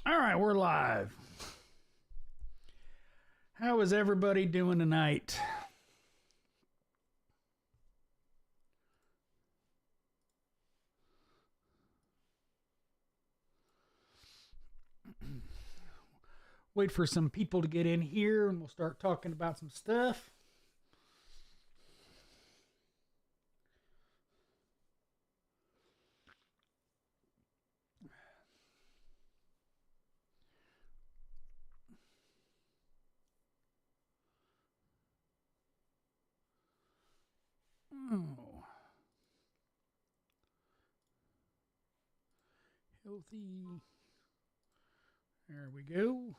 All right, we're live. How is everybody doing tonight? Wait for some people to get in here and we'll start talking about some stuff. Oh. Healthy. There we go.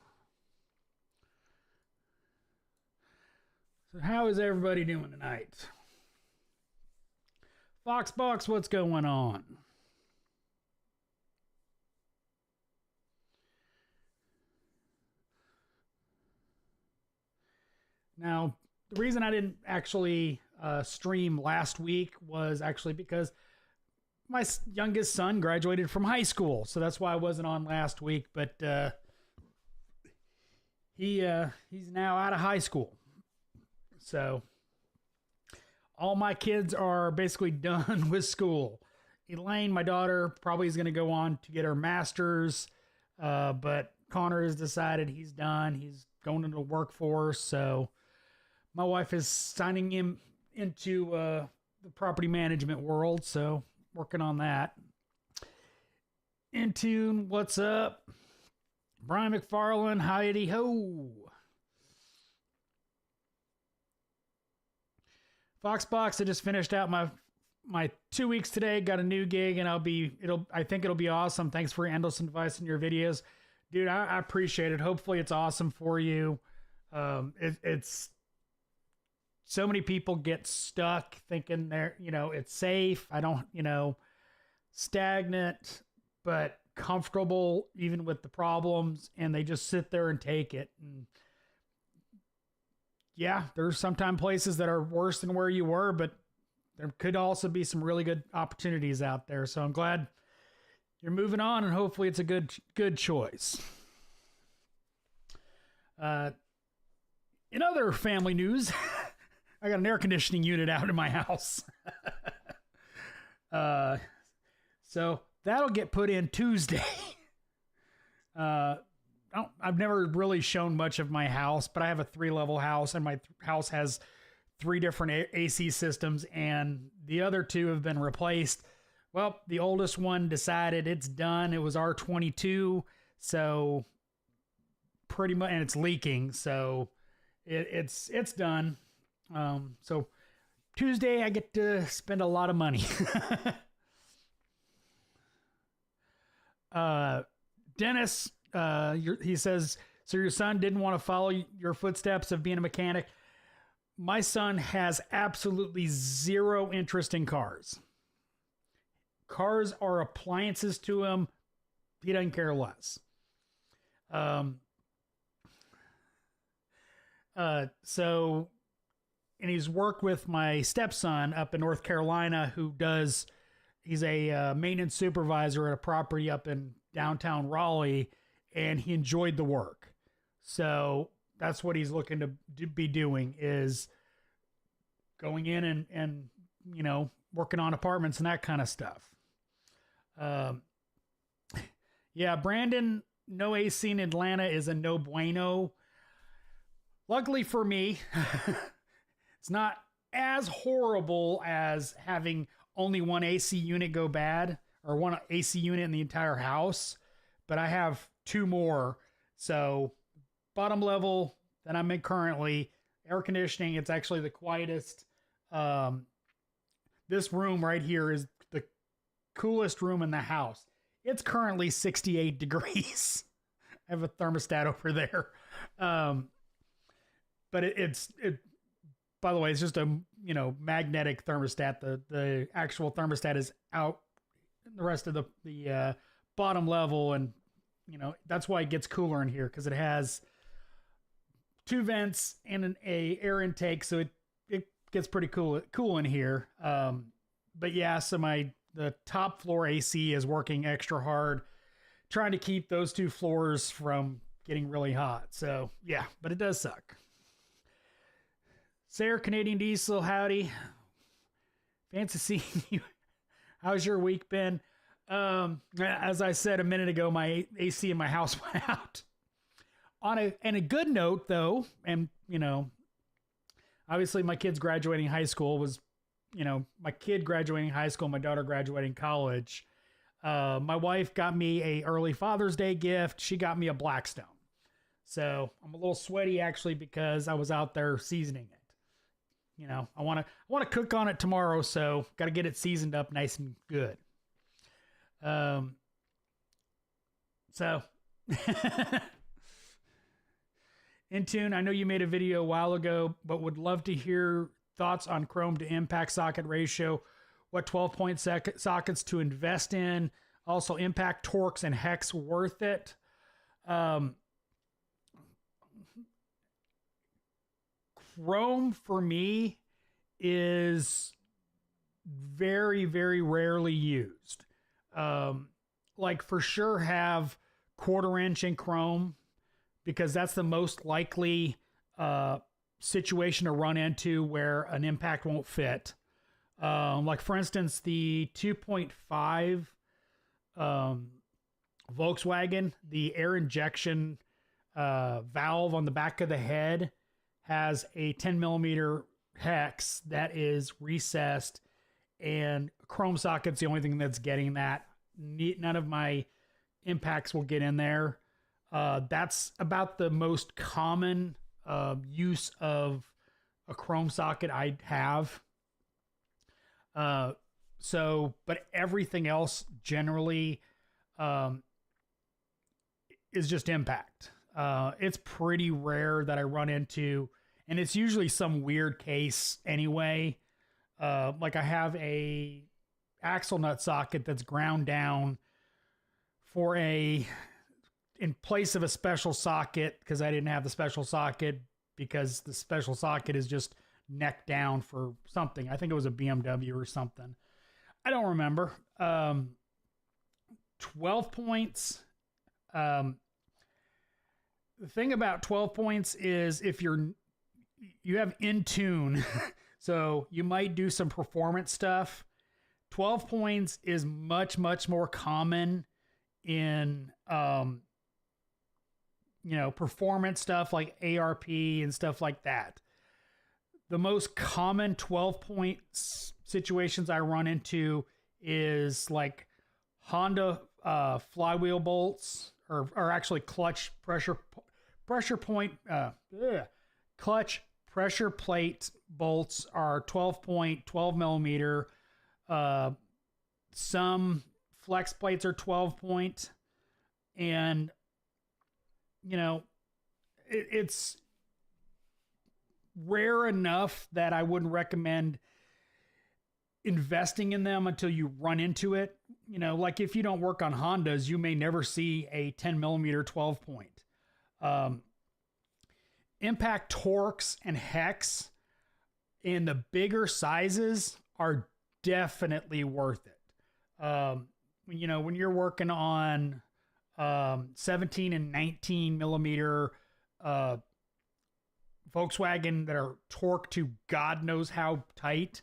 So how is everybody doing tonight? Foxbox, what's going on? Now, the reason I didn't actually stream last week was actually because my youngest son graduated from high school. So that's why I wasn't on last week. But he's now out of high school. So all my kids are basically done with school. Elaine, my daughter, probably is going to go on to get her master's. But Connor has decided he's done. He's going into the workforce. So my wife is signing him into the property management world. So working on that. Intune, what's up? Brian McFarland, howdy ho. Foxbox, I just finished out my 2 weeks today, got a new gig, and I think it'll be awesome. Thanks for endless advice in your videos. Dude, I appreciate it. Hopefully it's awesome for you. It's so many people get stuck thinking it's safe. I don't, stagnant, but comfortable even with the problems, and they just sit there and take it. And yeah, there's sometimes places that are worse than where you were, but there could also be some really good opportunities out there. So I'm glad you're moving on, and hopefully it's a good choice. In other family news, I got an air conditioning unit out in my house. So that'll get put in Tuesday. I've never really shown much of my house, but I have a 3-level house, and my house has 3 different AC systems, and the other 2 have been replaced. Well, the oldest one decided it's done. It was R22, so pretty much, and it's leaking, so it's done. So Tuesday I get to spend a lot of money. Dennis, he says, so your son didn't want to follow your footsteps of being a mechanic. My son has absolutely zero interest in cars. Cars are appliances to him. He doesn't care less. So, and he's worked with my stepson up in North Carolina he's a maintenance supervisor at a property up in downtown Raleigh, and he enjoyed the work. So that's what he's looking to be doing, is going in and working on apartments and that kind of stuff. Yeah, Brandon, no AC in Atlanta is a no bueno. Luckily for me, it's not as horrible as having only one AC unit go bad, or one AC unit in the entire house, but I have 2 more. So bottom level that I'm in currently, air conditioning, it's actually the quietest. This room right here is the coolest room in the house. It's currently 68 degrees. I have a thermostat over there. But it's by the way, it's just a, magnetic thermostat. The actual thermostat is out in the rest of the bottom level. And, that's why it gets cooler in here, because it has 2 vents and an air intake. So it gets pretty cool in here. But yeah, so the top floor AC is working extra hard trying to keep those two floors from getting really hot. So yeah, but it does suck. Sarah, Canadian Diesel, howdy. Fancy seeing you. How's your week been? As I said a minute ago, my AC in my house went out. And a good note though, and you know, obviously my kid's graduating high school was, you know, my kid graduating high school, my daughter graduating college. My wife got me a early Father's Day gift. She got me a Blackstone. So I'm a little sweaty actually because I was out there seasoning it. You know, I want to cook on it tomorrow, so got to get it seasoned up nice and good. So In Tune, I know you made a video a while ago, but would love to hear thoughts on chrome to impact socket ratio, what 12-point sockets to invest in, also impact, Torx, and hex worth it. Chrome for me is very, very rarely used. Like for sure have 1/4 inch in chrome because that's the most likely situation to run into where an impact won't fit. Like for instance, the 2.5 Volkswagen, the air injection valve on the back of the head has a 10 millimeter hex that is recessed, and chrome socket's the only thing that's getting that. None of my impacts will get in there. That's about the most common use of a chrome socket I have. But everything else generally is just impact. It's pretty rare that I run into, and it's usually some weird case anyway. Like I have a axle nut socket that's ground down for in place of a special socket, because I didn't have the special socket because the special socket is just neck down for something. I think it was a BMW or something. I don't remember. 12 points. The thing about 12 points is if you have in tune, so you might do some performance stuff. 12 points is much, much more common in, performance stuff like ARP and stuff like that. The most common 12 point situations I run into is like Honda flywheel bolts, or actually clutch clutch pressure plate bolts are 12 point, 12 millimeter. Some flex plates are 12 point, and it's rare enough that I wouldn't recommend investing in them until you run into it. Like if you don't work on Hondas, you may never see a 10 millimeter 12 point. Impact, Torx, and hex in the bigger sizes are definitely worth it. When you're working on 17 and 19 millimeter Volkswagen that are torqued to God knows how tight,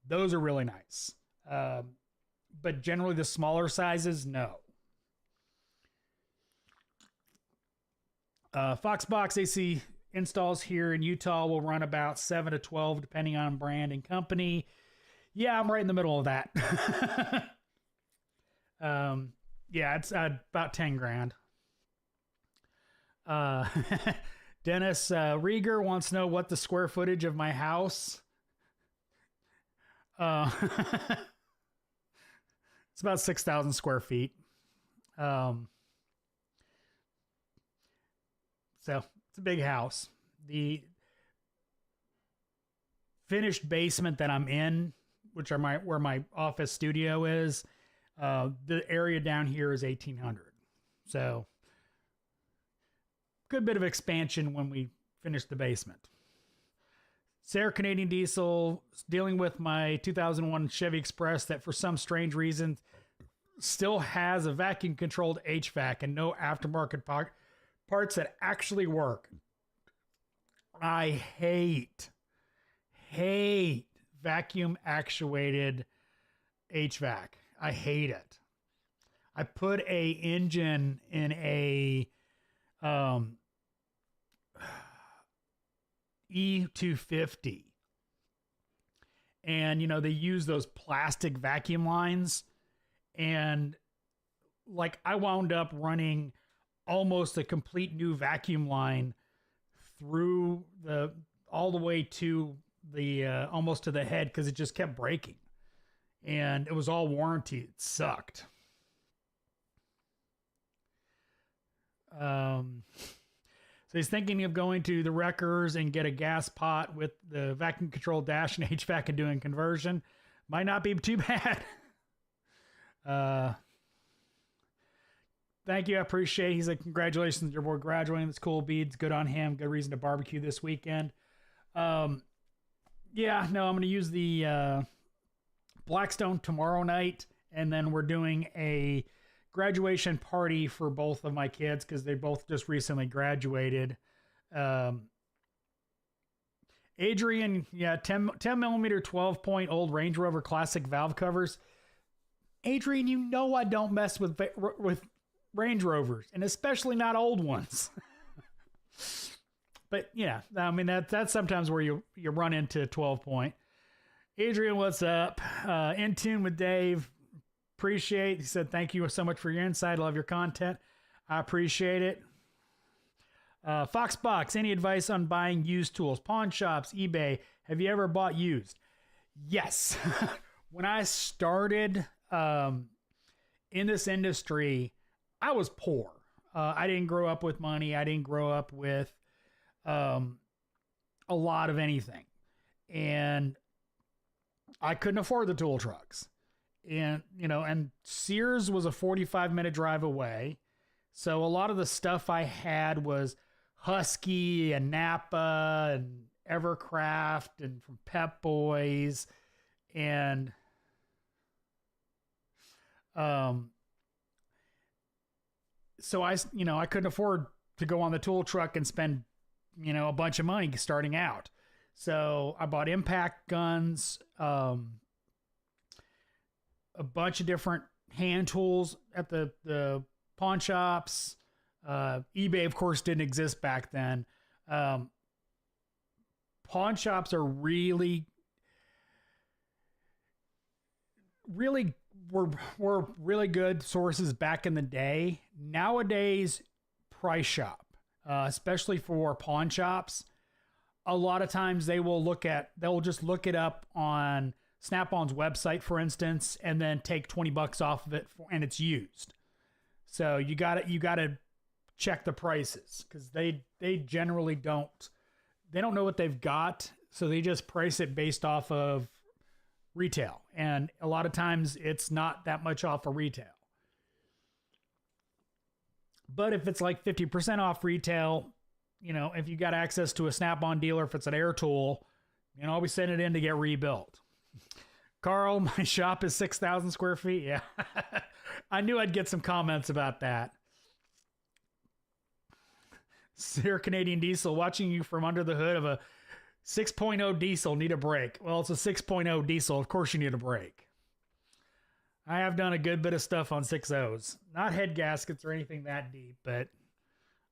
those are really nice. But generally the smaller sizes, no. Foxbox AC installs here in Utah will run about 7 to 12 depending on brand and company. Yeah, I'm right in the middle of that. It's about 10 grand. Dennis Rieger wants to know what the square footage of my house. It's about 6,000 square feet. So it's a big house. The finished basement that I'm in, which are where my office studio is, the area down here is 1,800. So good bit of expansion when we finish the basement. Sarah, Canadian Diesel, dealing with my 2001 Chevy Express that for some strange reason still has a vacuum controlled HVAC and no aftermarket parts that actually work. I hate vacuum actuated HVAC. I hate it. I put a engine in a E250, and you know, they use those plastic vacuum lines, and like I wound up running almost a complete new vacuum line through all the way to the almost to the head, because it just kept breaking, and it was all warranty. It sucked. So he's thinking of going to the Wreckers and get a gas pot with the vacuum control dash and HVAC and doing conversion. Might not be too bad. Thank you. I appreciate it. He's like, congratulations, your boy graduating. That's cool, Beads. Good on him. Good reason to barbecue this weekend. Yeah, no, I'm going to use the Blackstone tomorrow night. And then we're doing a graduation party for both of my kids because they both just recently graduated. Adrian, yeah, 10 millimeter 12-point old Range Rover classic valve covers. Adrian, you know I don't mess with Range Rovers, and especially not old ones. But yeah, I mean that's sometimes where you run into 12-point. Adrian, what's up? In tune with Dave. Appreciate. He said, thank you so much for your insight. Love your content. I appreciate it. Foxbox, any advice on buying used tools? Pawn shops, eBay. Have you ever bought used? Yes. When I started in this industry, I was poor. I didn't grow up with money. I didn't grow up with a lot of anything. And I couldn't afford the tool trucks. And, you know, and Sears was a 45-minute drive away. So a lot of the stuff I had was Husky and Napa and Evercraft and from Pep Boys. And, so I couldn't afford to go on the tool truck and spend, you know, a bunch of money starting out. So I bought impact guns, a bunch of different hand tools at the pawn shops. eBay, of course, didn't exist back then. Pawn shops are were really good sources back in the day. Nowadays, price shop, especially for pawn shops, a lot of times they'll just look it up on Snap-on's website, for instance, and then take $20 off of it and it's used. So you gotta check the prices, because they generally don't know what they've got, so they just price it based off of retail, and a lot of times it's not that much off of retail. But if it's like 50% off retail, you know, if you got access to a Snap-on dealer, if it's an air tool, you know, always send it in to get rebuilt. Carl, my shop is 6,000 square feet. Yeah. I knew I'd get some comments about that. Sir Canadian Diesel, watching you from under the hood of a 6.0 diesel, need a break. Well, it's a 6.0 diesel. Of course you need a break. I have done a good bit of stuff on 6.0s. Not head gaskets or anything that deep, but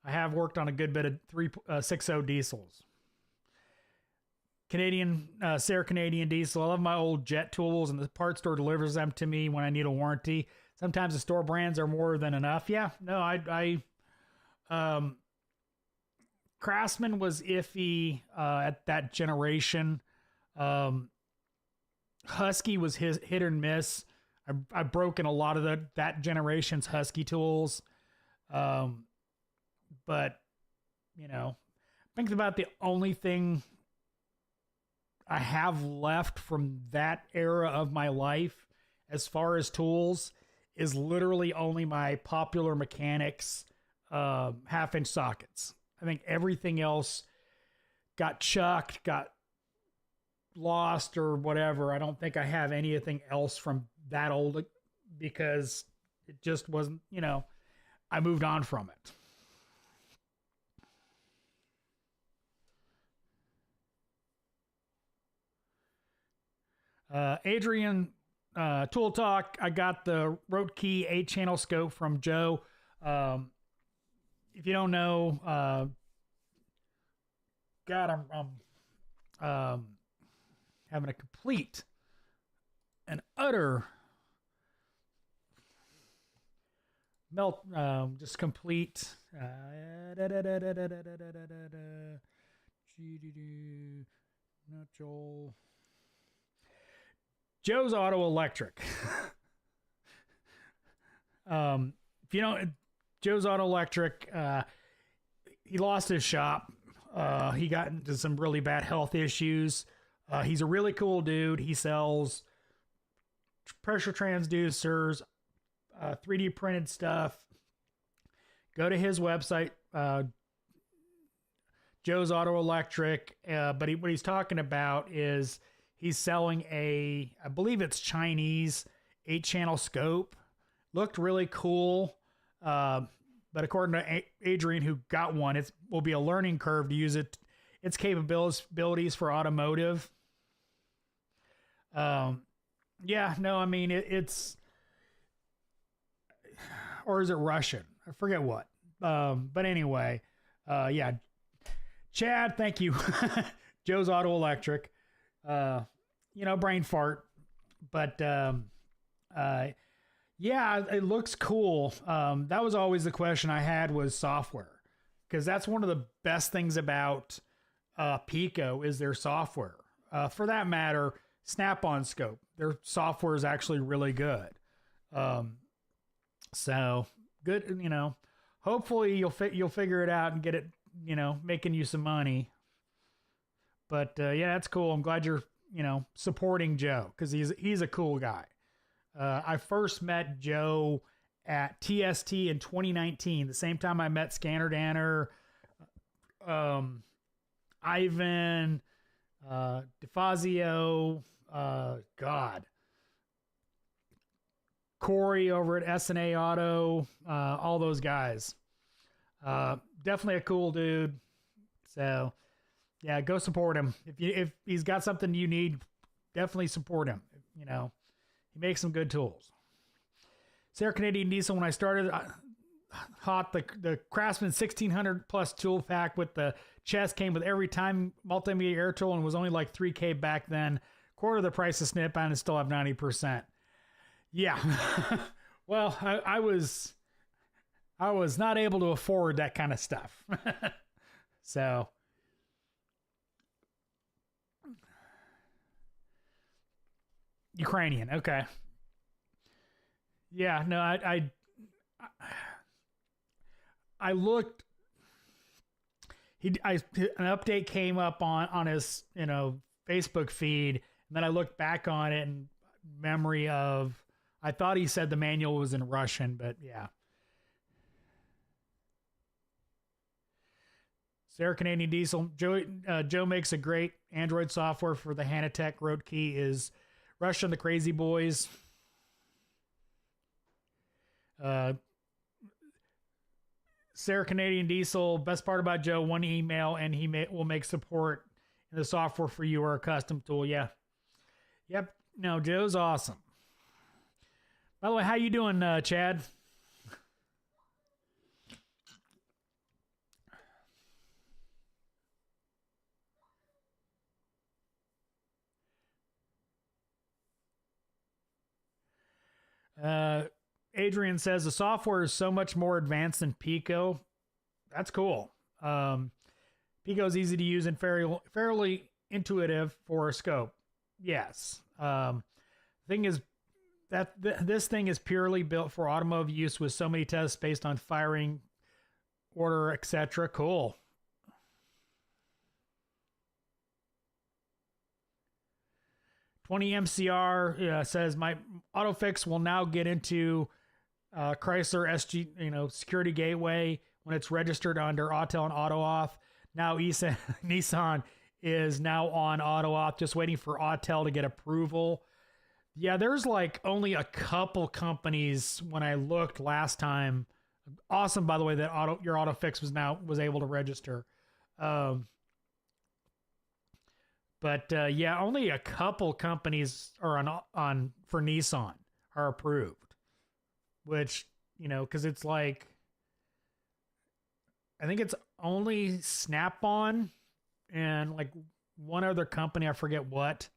I have worked on a good bit of 6.0 diesels. Sarah Canadian Diesel. I love my old jet tools, and the parts store delivers them to me when I need a warranty. Sometimes the store brands are more than enough. Yeah, no, Craftsman was iffy at that generation. Husky was hit or miss. I've broken a lot of that generation's Husky tools. But, you know, I think about the only thing I have left from that era of my life as far as tools is literally only my Popular Mechanics 1/2-inch sockets. I think everything else got chucked, got lost or whatever. I don't think I have anything else from that old, because It just wasn't, I moved on from it. Adrian, Tool Talk, I got the Rote Key 8-channel scope from Joe. If you don't know, God, I'm having a complete and utter melt, just complete. Not Joel. Joe's Auto Electric. If you don't, Joe's Auto Electric, he lost his shop. He got into some really bad health issues. He's a really cool dude. He sells pressure transducers, 3D printed stuff. Go to his website, Joe's Auto Electric. But what he's talking about is he's selling I believe it's Chinese 8-channel scope. Looked really cool. But according to Adrian, who got one, it will be a learning curve to use it. Its capabilities for automotive. Yeah, no, I mean, it's, or is it Russian? I forget what. But anyway, yeah. Chad, thank you. Joe's Auto Electric. Brain fart. But, yeah, it looks cool. That was always the question I had, was software. Because that's one of the best things about Pico is their software. For that matter, Snap-on Scope. Their software is actually really good. So good, hopefully you'll figure it out and get it, making you some money. But yeah, that's cool. I'm glad you're, supporting Joe, because he's a cool guy. I first met Joe at TST in 2019, the same time I met Scanner Danner, Ivan, DeFazio, Corey over at SNA Auto, all those guys. Definitely a cool dude. So yeah, go support him. If he's got something you need, definitely support him. He makes some good tools. Sarah Canadian Diesel, when I started, hot the Craftsman 1600 plus tool pack with the chest came with every time multimedia air tool and was only like $3K back then. Quarter the price of Snip-on and still have 90%. Yeah. Well, I was not able to afford that kind of stuff. So Ukrainian. Okay. Yeah, no, I looked, an update came up on his, Facebook feed, and then I looked back on it and memory of, I thought he said the manual was in Russian, but yeah. Sarah Canadian Diesel, Joe makes a great Android software for the Hanatech. Rote Key is Russian, the Crazy Boys. Sarah Canadian Diesel, best part about Joe, one email and he will make support in the software for you or a custom tool. Yeah. Yep. No, Joe's awesome. By the way, how you doing, Chad? Adrian says the software is so much more advanced than Pico. That's cool. Pico is easy to use and fairly intuitive for a scope. Yes. Thing is that this thing is purely built for automotive use with so many tests based on firing order, etc. Cool. $20 MCR says my AutoFix will now get into Chrysler SG, security gateway when it's registered under Autel and AutoAuth. Now Nissan is now on AutoAuth, just waiting for Autel to get approval. Yeah, there's like only a couple companies when I looked last time. Awesome, by the way, that your auto fix was able to register. Um, but yeah, only a couple companies are on for Nissan are approved, which, you know, because it's like I think it's only Snap-on and like one other company, I forget what.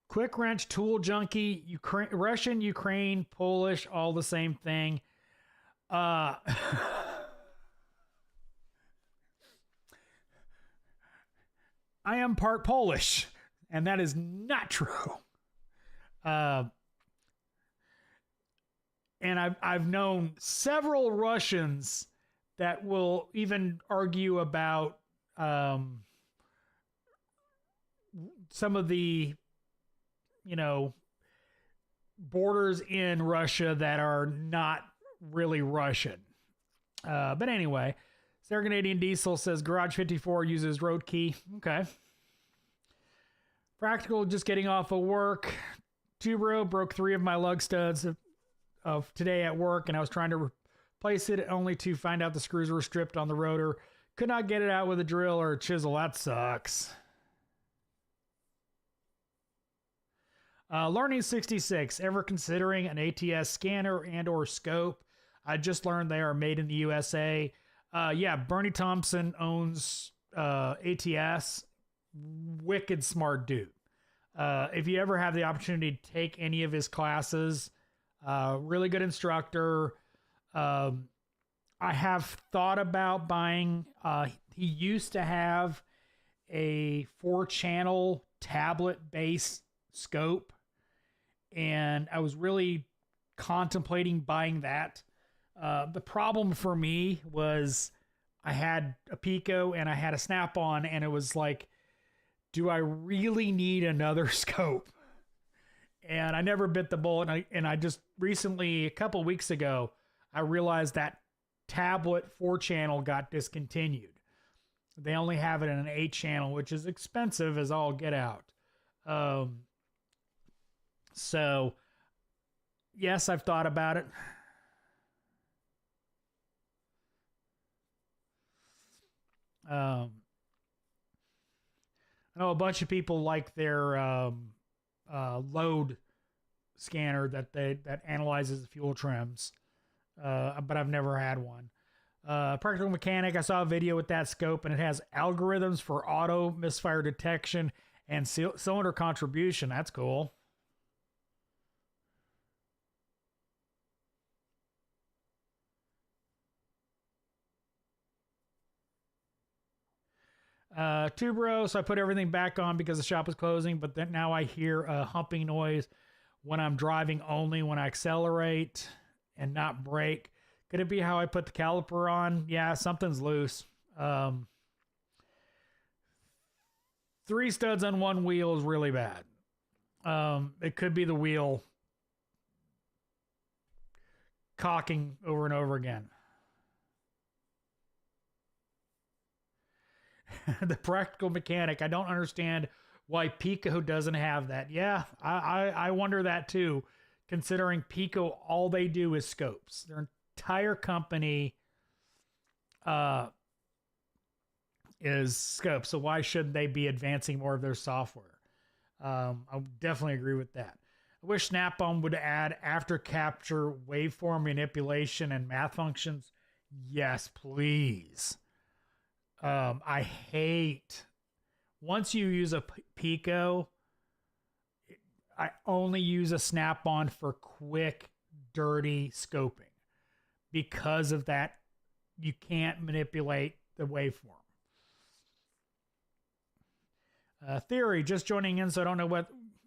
Quick Wrench, Tool Junkie, Russian, Ukraine, Polish, all the same thing. I am part Polish, and that is not true. Uh, and I've known several Russians that will even argue about some of the, you know, borders in Russia that are not really Russian. But anyway, Sarah Canadian Diesel says Garage 54 uses road key. Okay. Practical, just getting off of work. Tubro broke 3 of my lug studs of today at work, and I was trying to replace it only to find out the screws were stripped on the rotor. Could not get it out with a drill or a chisel. That sucks. Learning 66, ever considering an ATS scanner and or scope? I just learned they are made in the USA. Yeah, Bernie Thompson owns ATS. Wicked smart dude. If you ever have the opportunity to take any of his classes, really good instructor. I have thought about buying, he used to have a 4-channel tablet-based scope, and I was really contemplating buying that. The problem for me was I had a Pico and I had a Snap-on, and it was like, do I really need another scope? And I never bit the bullet. And I just recently, a couple weeks ago, I realized that tablet 4-channel got discontinued. They only have it in an 8-channel, which is expensive as all get out. So, yes, I've thought about it. I know a bunch of people like their load scanner that analyzes the fuel trims, but I've never had one. Practical Mechanic, I saw a video with that scope, and it has algorithms for auto misfire detection and cylinder contribution. That's cool. Tubro, so I put everything back on because the shop was closing, but then now I hear a humping noise when I'm driving, only when I accelerate and not brake. Could it be how I put the caliper on? Yeah, something's loose. 3 studs on one wheel is really bad. It could be the wheel cocking over and over again. The Practical Mechanic, I don't understand why Pico doesn't have that. Yeah, I wonder that too, considering Pico, all they do is scopes. Their entire company is scopes, so why shouldn't they be advancing more of their software? I definitely agree with that. I wish Snap-on would add after capture waveform manipulation and math functions. Yes, please. I hate, once you use a Pico, I only use a Snap-on for quick, dirty scoping. Because of that, you can't manipulate the waveform. Theory, just joining in, so I don't know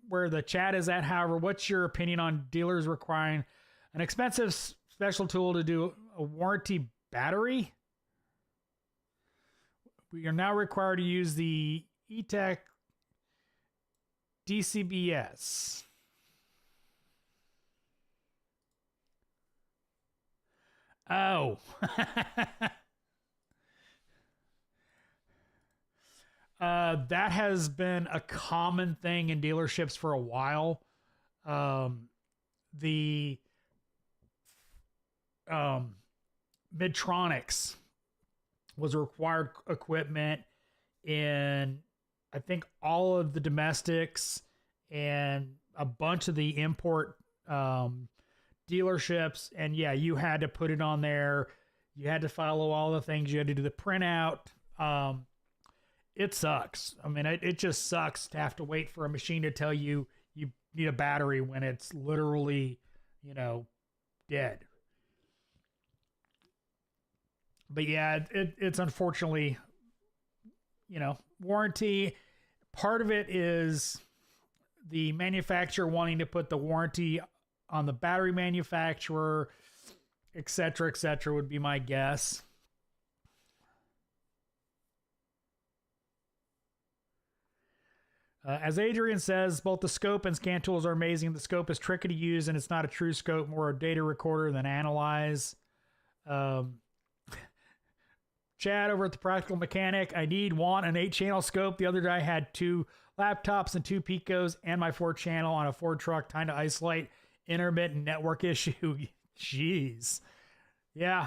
where the chat is at. However, what's your opinion on dealers requiring an expensive special tool to do a warranty battery? We are now required to use the eTech DCBS. Oh. That has been a common thing in dealerships for a while. The Midtronics was required equipment in, I think, all of the domestics and a bunch of the import dealerships. And yeah, you had to put it on there. You had to follow all the things. You had to do the printout. It sucks. I mean, it just sucks to have to wait for a machine to tell you you need a battery when it's literally, dead. But yeah, it's unfortunately, warranty. Part of it is the manufacturer wanting to put the warranty on the battery manufacturer, et cetera, would be my guess. As Adrian says, both the scope and scan tools are amazing. The scope is tricky to use, and it's not a true scope, more a data recorder than analyze. Chad over at the Practical Mechanic, I want an 8-channel scope. The other day I had 2 laptops and 2 Picos and my 4-channel on a Ford truck, trying to isolate intermittent network issue. Jeez. Yeah.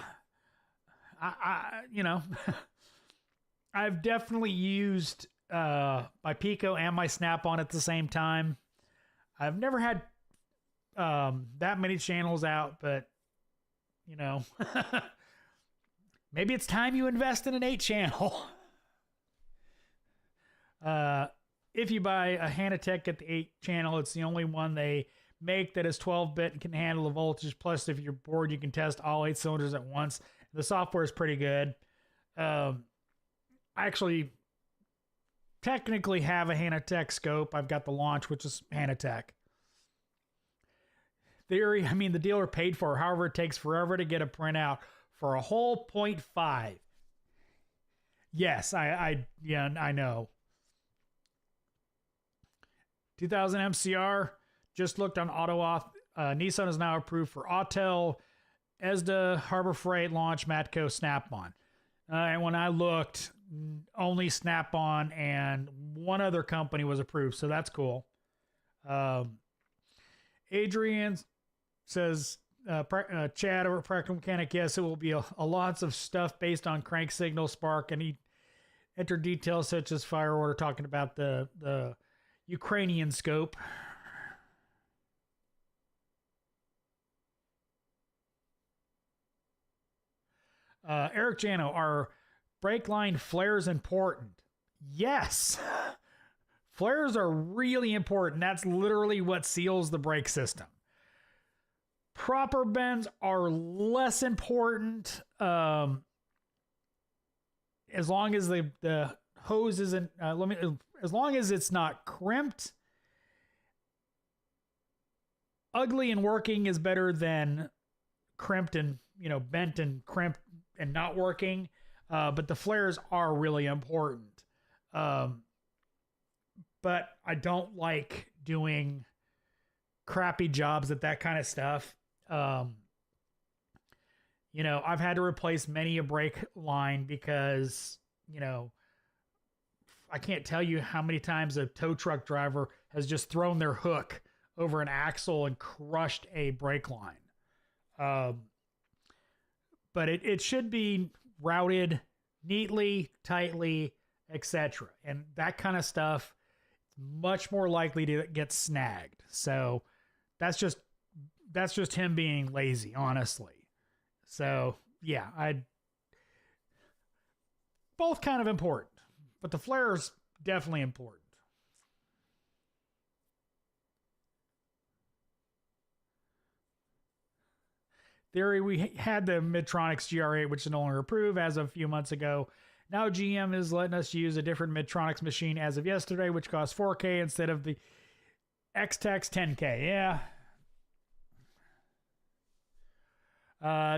I've definitely used my Pico and my Snap-on at the same time. I've never had that many channels out, but maybe it's time you invest in an 8-channel. If you buy a Hanatech at the 8-channel, it's the only one they make that is 12-bit and can handle the voltage. Plus, if you're bored, you can test all 8 cylinders at once. The software is pretty good. I actually technically have a Hanatech scope. I've got the launch, which is Hanatech. Theory, the dealer paid for it. However, it takes forever to get a printout for a whole 0.5. Yes, I know. 2000 MCR, just looked on AutoAuth. Nissan is now approved for Autel, ESDA, Harbor Freight, Launch, Matco, Snap-on. And when I looked, only Snap-on and one other company was approved, so that's cool. Adrian says, Chad over at Practical Mechanic, yes, it will be a lots of stuff based on crank signal, spark, and he entered details such as fire order, talking about the Ukrainian scope. Eric Jano, are brake line flares important? Yes. Flares are really important. That's literally what seals the brake system. Proper bends are less important, as long as the hose isn't as long as it's not crimped. Ugly and working is better than crimped and bent and crimped and not working. But the flares are really important. But I don't like doing crappy jobs at that kind of stuff. I've had to replace many a brake line because, I can't tell you how many times a tow truck driver has just thrown their hook over an axle and crushed a brake line. But it should be routed neatly, tightly, etc. And that kind of stuff is much more likely to get snagged. So that's just him being lazy, honestly. So yeah, both kind of important, but the flare's definitely important. Theory, we had the Midtronics GR8, which is no longer approved as of a few months ago. Now GM is letting us use a different Midtronics machine as of yesterday, which costs $4K instead of the X-Tex $10K. Yeah.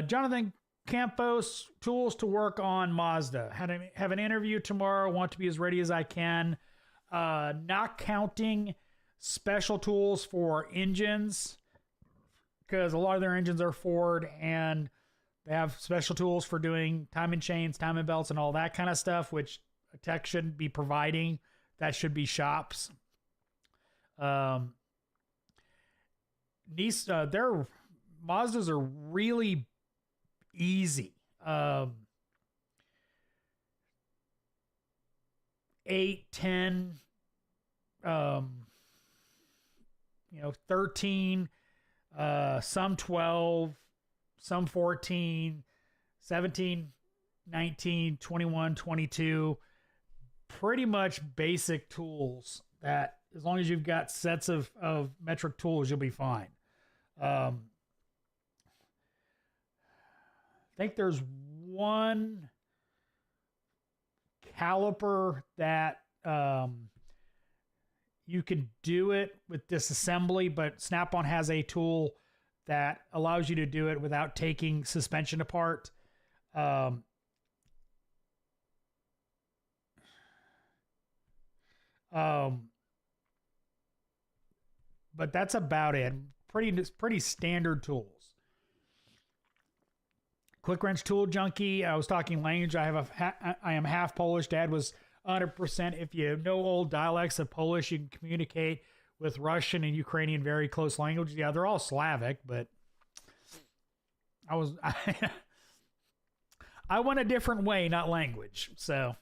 Jonathan Campos, tools to work on Mazda. Have an interview tomorrow. Want to be as ready as I can. Not counting special tools for engines, because a lot of their engines are Ford and they have special tools for doing timing chains, timing belts, and all that kind of stuff, which tech should be providing. That should be shops. Their Mazdas are really easy. 8, 10, 13, some 12, some 14, 17, 19, 21, 22. Pretty much basic tools that, as long as you've got sets of metric tools, you'll be fine. I think there's one caliper that you can do it with disassembly, but Snap-on has a tool that allows you to do it without taking suspension apart. But that's about it. Pretty standard tools. Quick Wrench Tool Junkie. I was talking language. I am half Polish. Dad was 100%. If you know old dialects of Polish, you can communicate with Russian and Ukrainian very close languages. Yeah, they're all Slavic, but I went a different way, not language. So,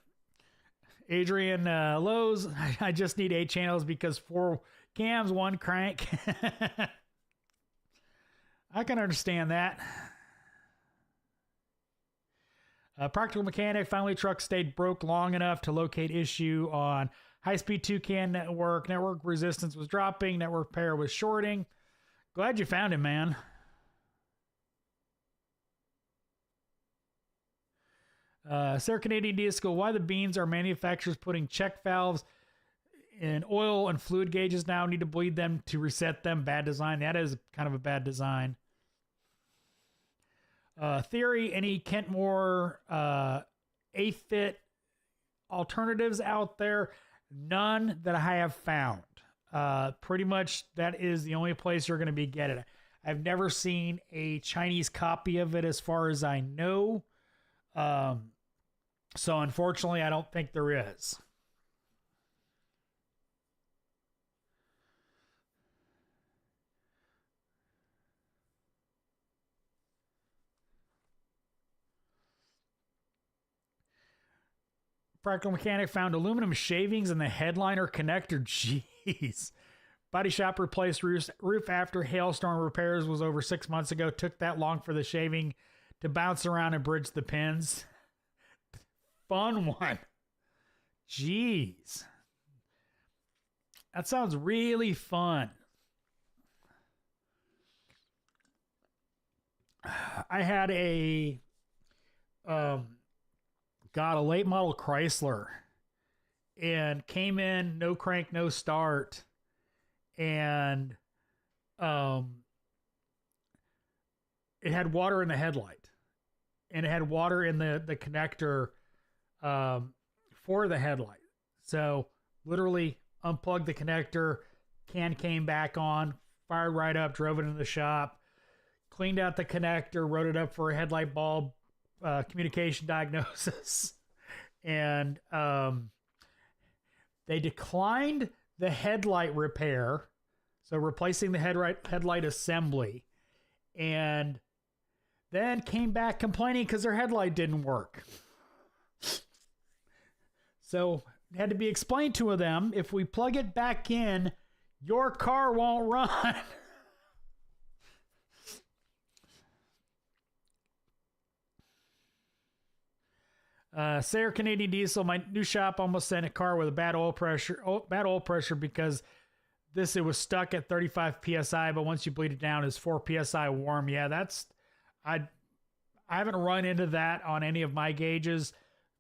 Adrian Lowe's, I just need 8 channels because 4 cams, 1 crank. I can understand that. Practical Mechanic, finally truck stayed broke long enough to locate issue on high-speed 2-can network. Network resistance was dropping. Network pair was shorting. Glad you found him, man. Sarah Canadian Disco, why the beans are manufacturers putting check valves in oil and fluid gauges now? Need to bleed them to reset them. Bad design. That is kind of a bad design. Theory, any Kentmore 8-fit alternatives out there? None that I have found. Pretty much that is the only place you're going to be getting it. I've never seen a Chinese copy of it as far as I know. So unfortunately, I don't think there is. Practical Mechanic found aluminum shavings in the headliner connector. Jeez. Body shop replaced roof after hailstorm repairs was over 6 months ago. Took that long for the shaving to bounce around and bridge the pins. Fun one. Jeez. That sounds really fun. I had a late model Chrysler and came in, no crank, no start. And it had water in the headlight and it had water in the connector for the headlight. So literally unplugged the connector, can came back on, fired right up, drove it into the shop, cleaned out the connector, wrote it up for a headlight bulb communication diagnosis. And they declined the headlight repair, so replacing the headlight assembly, and then came back complaining because their headlight didn't work. So it had to be explained to them, if we plug it back in, your car won't run. Sarah Canadian Diesel, my new shop almost sent a car with a bad oil pressure because it was stuck at 35 psi, but once you bleed it down, it's 4 psi warm. Yeah, I haven't run into that on any of my gauges,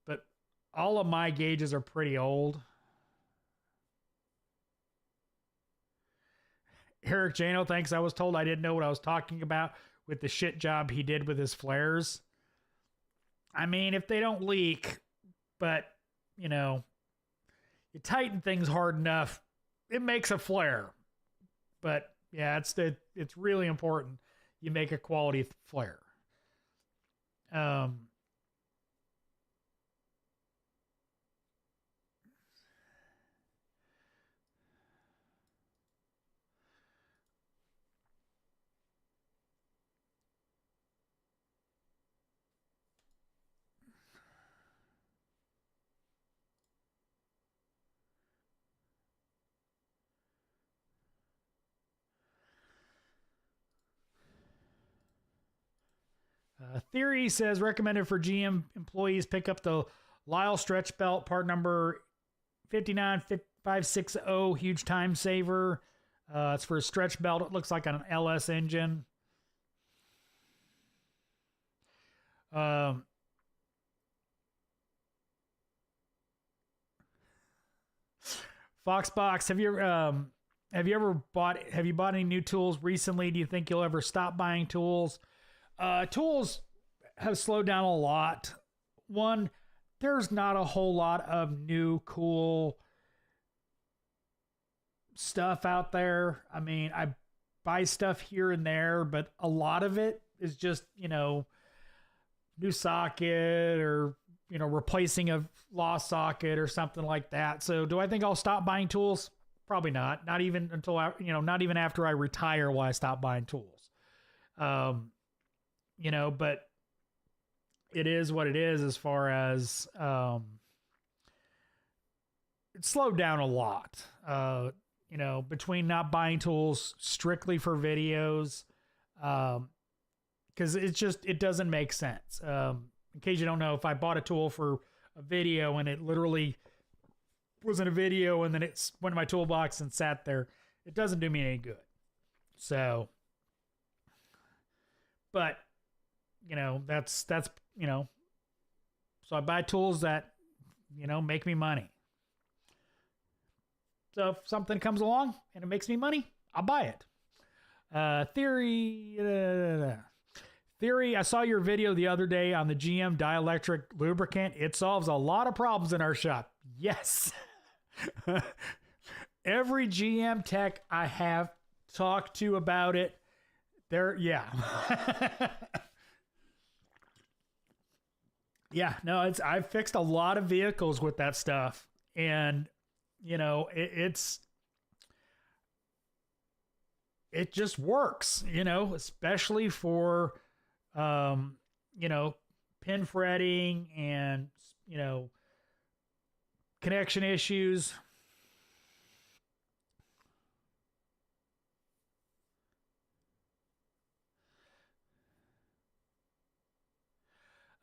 but all of my gauges are pretty old. Eric Jano, thanks. I was told I didn't know what I was talking about with the shit job he did with his flares. I mean, if they don't leak, but, you tighten things hard enough, it makes a flare. But, yeah, it's really important you make a quality flare. Theory says recommended for GM employees pick up the Lisle stretch belt, part number 59560, huge time saver. It's for a stretch belt. It looks like an LS engine. Foxbox, have you bought any new tools recently? Do you think you'll ever stop buying tools? Tools have slowed down a lot. One, there's not a whole lot of new cool stuff out there. I mean, I buy stuff here and there, but a lot of it is just, new socket or, replacing a lost socket or something like that. So do I think I'll stop buying tools? Probably not. Not even until not even after I retire will I stop buying tools. But it is what it is as far as it slowed down a lot. Between not buying tools strictly for videos, because it doesn't make sense. In case you don't know, if I bought a tool for a video and it literally wasn't a video and then it went in my toolbox and sat there, it doesn't do me any good. So, but that's so I buy tools that make me money. So if something comes along and it makes me money, I'll buy it. Theory, I saw your video the other day on the GM dielectric lubricant. It solves a lot of problems in our shop. Yes. Every GM tech I have talked to about it, yeah. Yeah, no, I've fixed a lot of vehicles with that stuff. And, it just works, especially for, pin fretting and, connection issues.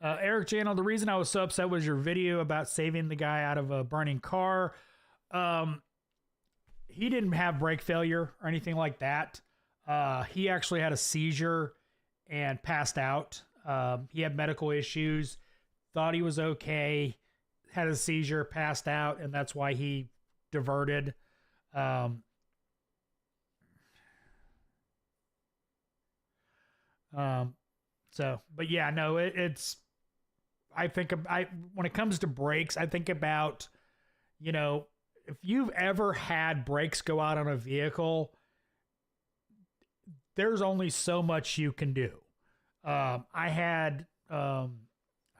Eric Channel, the reason I was so upset was your video about saving the guy out of a burning car. He didn't have brake failure or anything like that. He actually had a seizure and passed out. He had medical issues, thought he was okay, had a seizure, passed out, and that's why he diverted. But yeah, no, it's, when it comes to brakes, I think about, if you've ever had brakes go out on a vehicle, there's only so much you can do. I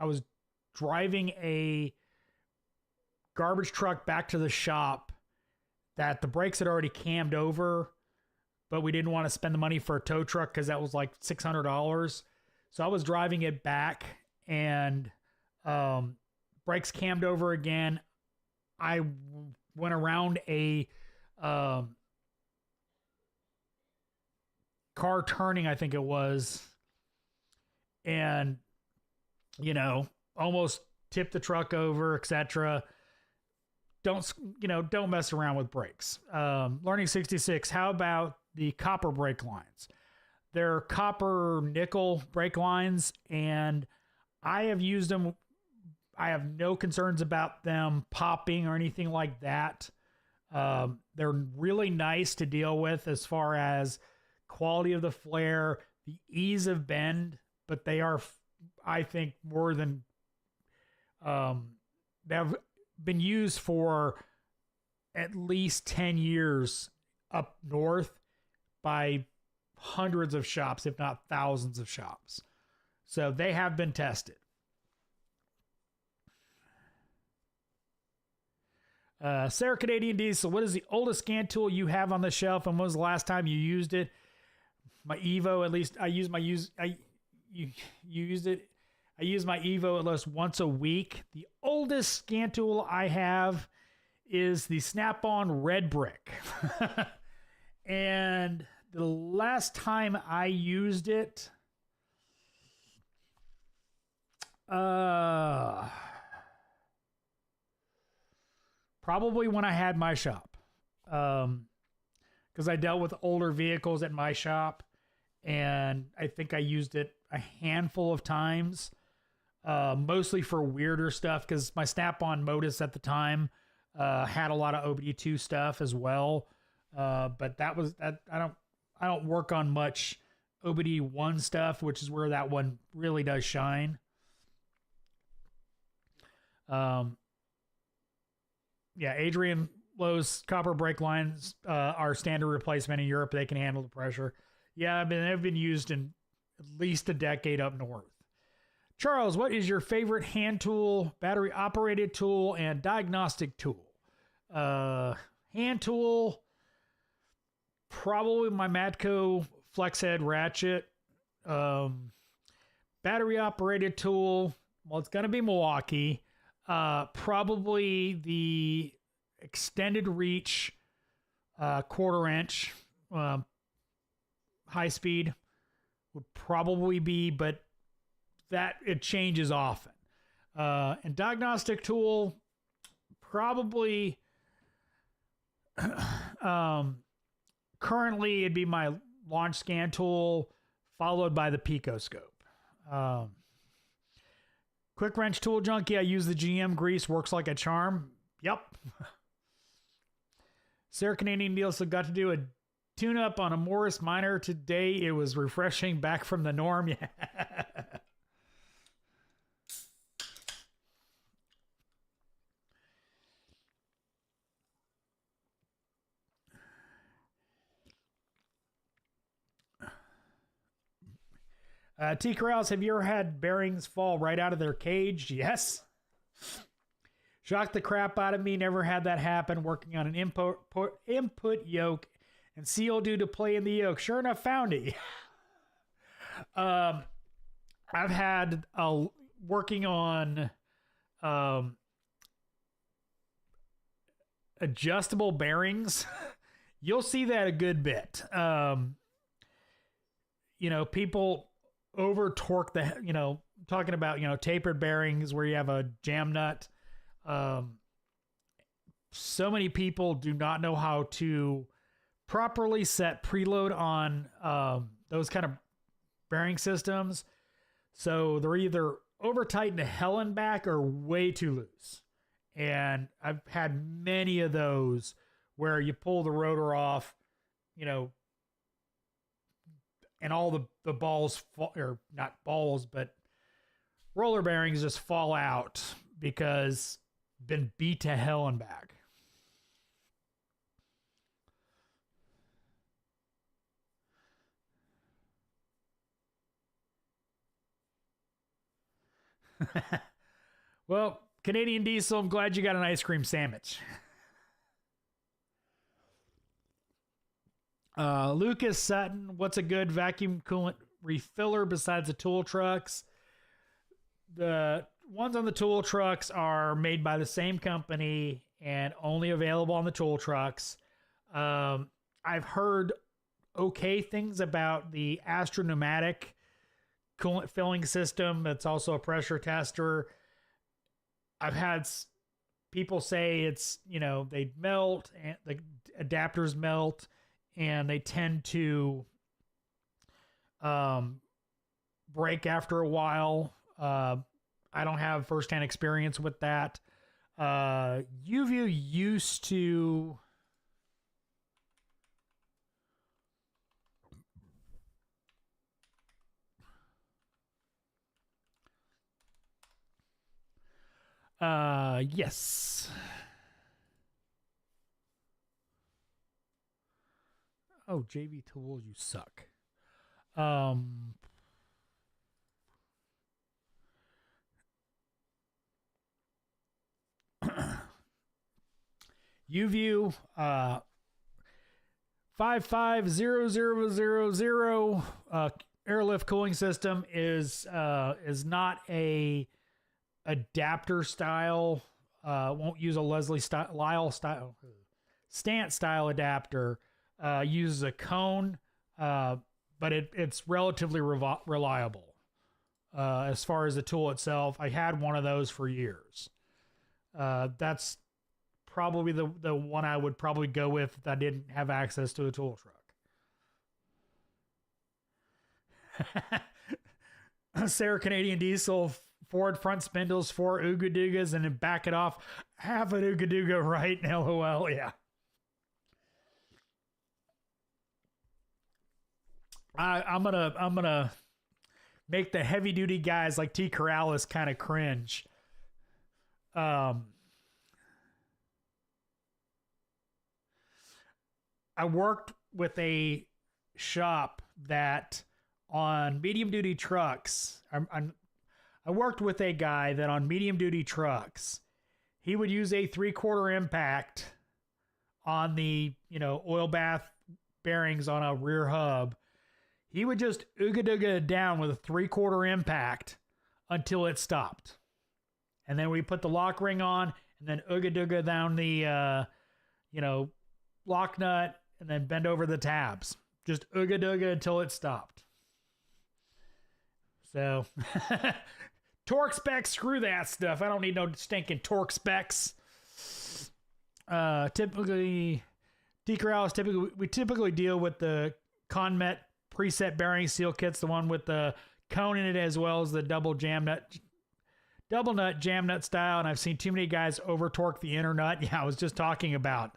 was driving a garbage truck back to the shop that the brakes had already cammed over, but we didn't want to spend the money for a tow truck because that was like $600. So I was driving it back and brakes cammed over again. I went around a car turning, I think it was, and almost tipped the truck over, etc. Don't mess around with brakes. Learning 66, how about the copper brake lines? They're copper nickel brake lines, and I have used them. I have no concerns about them popping or anything like that. They're really nice to deal with as far as quality of the flare, the ease of bend, but they are, I think, more than, they have been used for at least 10 years up north by hundreds of shops, if not thousands of shops. So they have been tested. Sarah Canadian Diesel, what is the oldest scan tool you have on the shelf, and when was the last time you used it? My Evo, at least I use you used it. I use my Evo at least once a week. The oldest scan tool I have is the Snap-on Red Brick. And the last time I used it, Probably when I had my shop. Because I dealt with older vehicles at my shop, and I think I used it a handful of times, mostly for weirder stuff, because my Snap-on Modus at the time had a lot of OBD2 stuff as well. But that was that. I don't work on much OBD1 stuff, which is where that one really does shine. Yeah, Adrian Lowe's copper brake lines are standard replacement in Europe. They can handle the pressure. Yeah, they've been used in at least a decade up north. Charles, what is your favorite hand tool, battery operated tool, and diagnostic tool? Hand tool, probably my Matco flex head ratchet. Battery operated tool, well, it's going to be Milwaukee. Probably the extended reach, 1/4 inch, high speed would probably be, but that it changes often. And diagnostic tool, probably, currently it'd be my launch scan tool, followed by the Picoscope. Quick wrench tool junkie, I use the GM grease, works like a charm. Yep. Sarah Canadian Nielsen got to do a tune-up on a Morris Minor today. It was refreshing, back from the norm. Yeah. T. Corrales, have you ever had bearings fall right out of their cage? Yes. Shocked the crap out of me. Never had that happen. Working on an input yoke and seal due to play in the yoke. Sure enough, found it. I've had working on adjustable bearings. You'll see that a good bit. People over torque the, talking about, tapered bearings where you have a jam nut. So many people do not know how to properly set preload on those kind of bearing systems. So they're either over tightened to hell and back or way too loose. And I've had many of those where you pull the rotor off, and all the balls fall, or not balls, but roller bearings just fall out because been beat to hell and back. Well, Canadian Diesel, I'm glad you got an ice cream sandwich. Lucas Sutton, what's a good vacuum coolant refiller besides the tool trucks? The ones on the tool trucks are made by the same company and only available on the tool trucks. I've heard okay things about the Astro pneumatic coolant filling system. That's also a pressure tester. I've had people say it's, they melt and the adapters melt, and they tend to break after a while. I don't have firsthand experience with that. UView used to... yes. Oh, JV Tools, you suck. UView 550000 airlift cooling system is not a adapter style. Won't use a Lisle style, Stant style adapter. Uses a cone, but it's relatively reliable. as far as the tool itself. I had one of those for years. That's probably the one I would probably go with if I didn't have access to a tool truck. Sarah Canadian Diesel, Ford front spindles, 4 Ooga Doogas, and then back it off. Half an Ooga Dooga, right? LOL, yeah. I'm gonna make the heavy duty guys like T. Corrales kind of cringe. I worked with a shop that on medium duty trucks, I worked with a guy that on medium duty trucks, he would use a 3/4 impact on the, oil bath bearings on a rear hub. He would just ooga dooga it down with a 3/4 impact until it stopped. And then we put the lock ring on and then ooga dooga down the, lock nut and then bend over the tabs. Just ooga dooga until it stopped. So, Torx specs, screw that stuff. I don't need no stinking Torx specs. Typically, we typically deal with the Conmet preset bearing seal kits, the one with the cone in it, as well as the double nut jam nut style. And I've seen too many guys over torque the inner nut. Yeah, I was just talking about.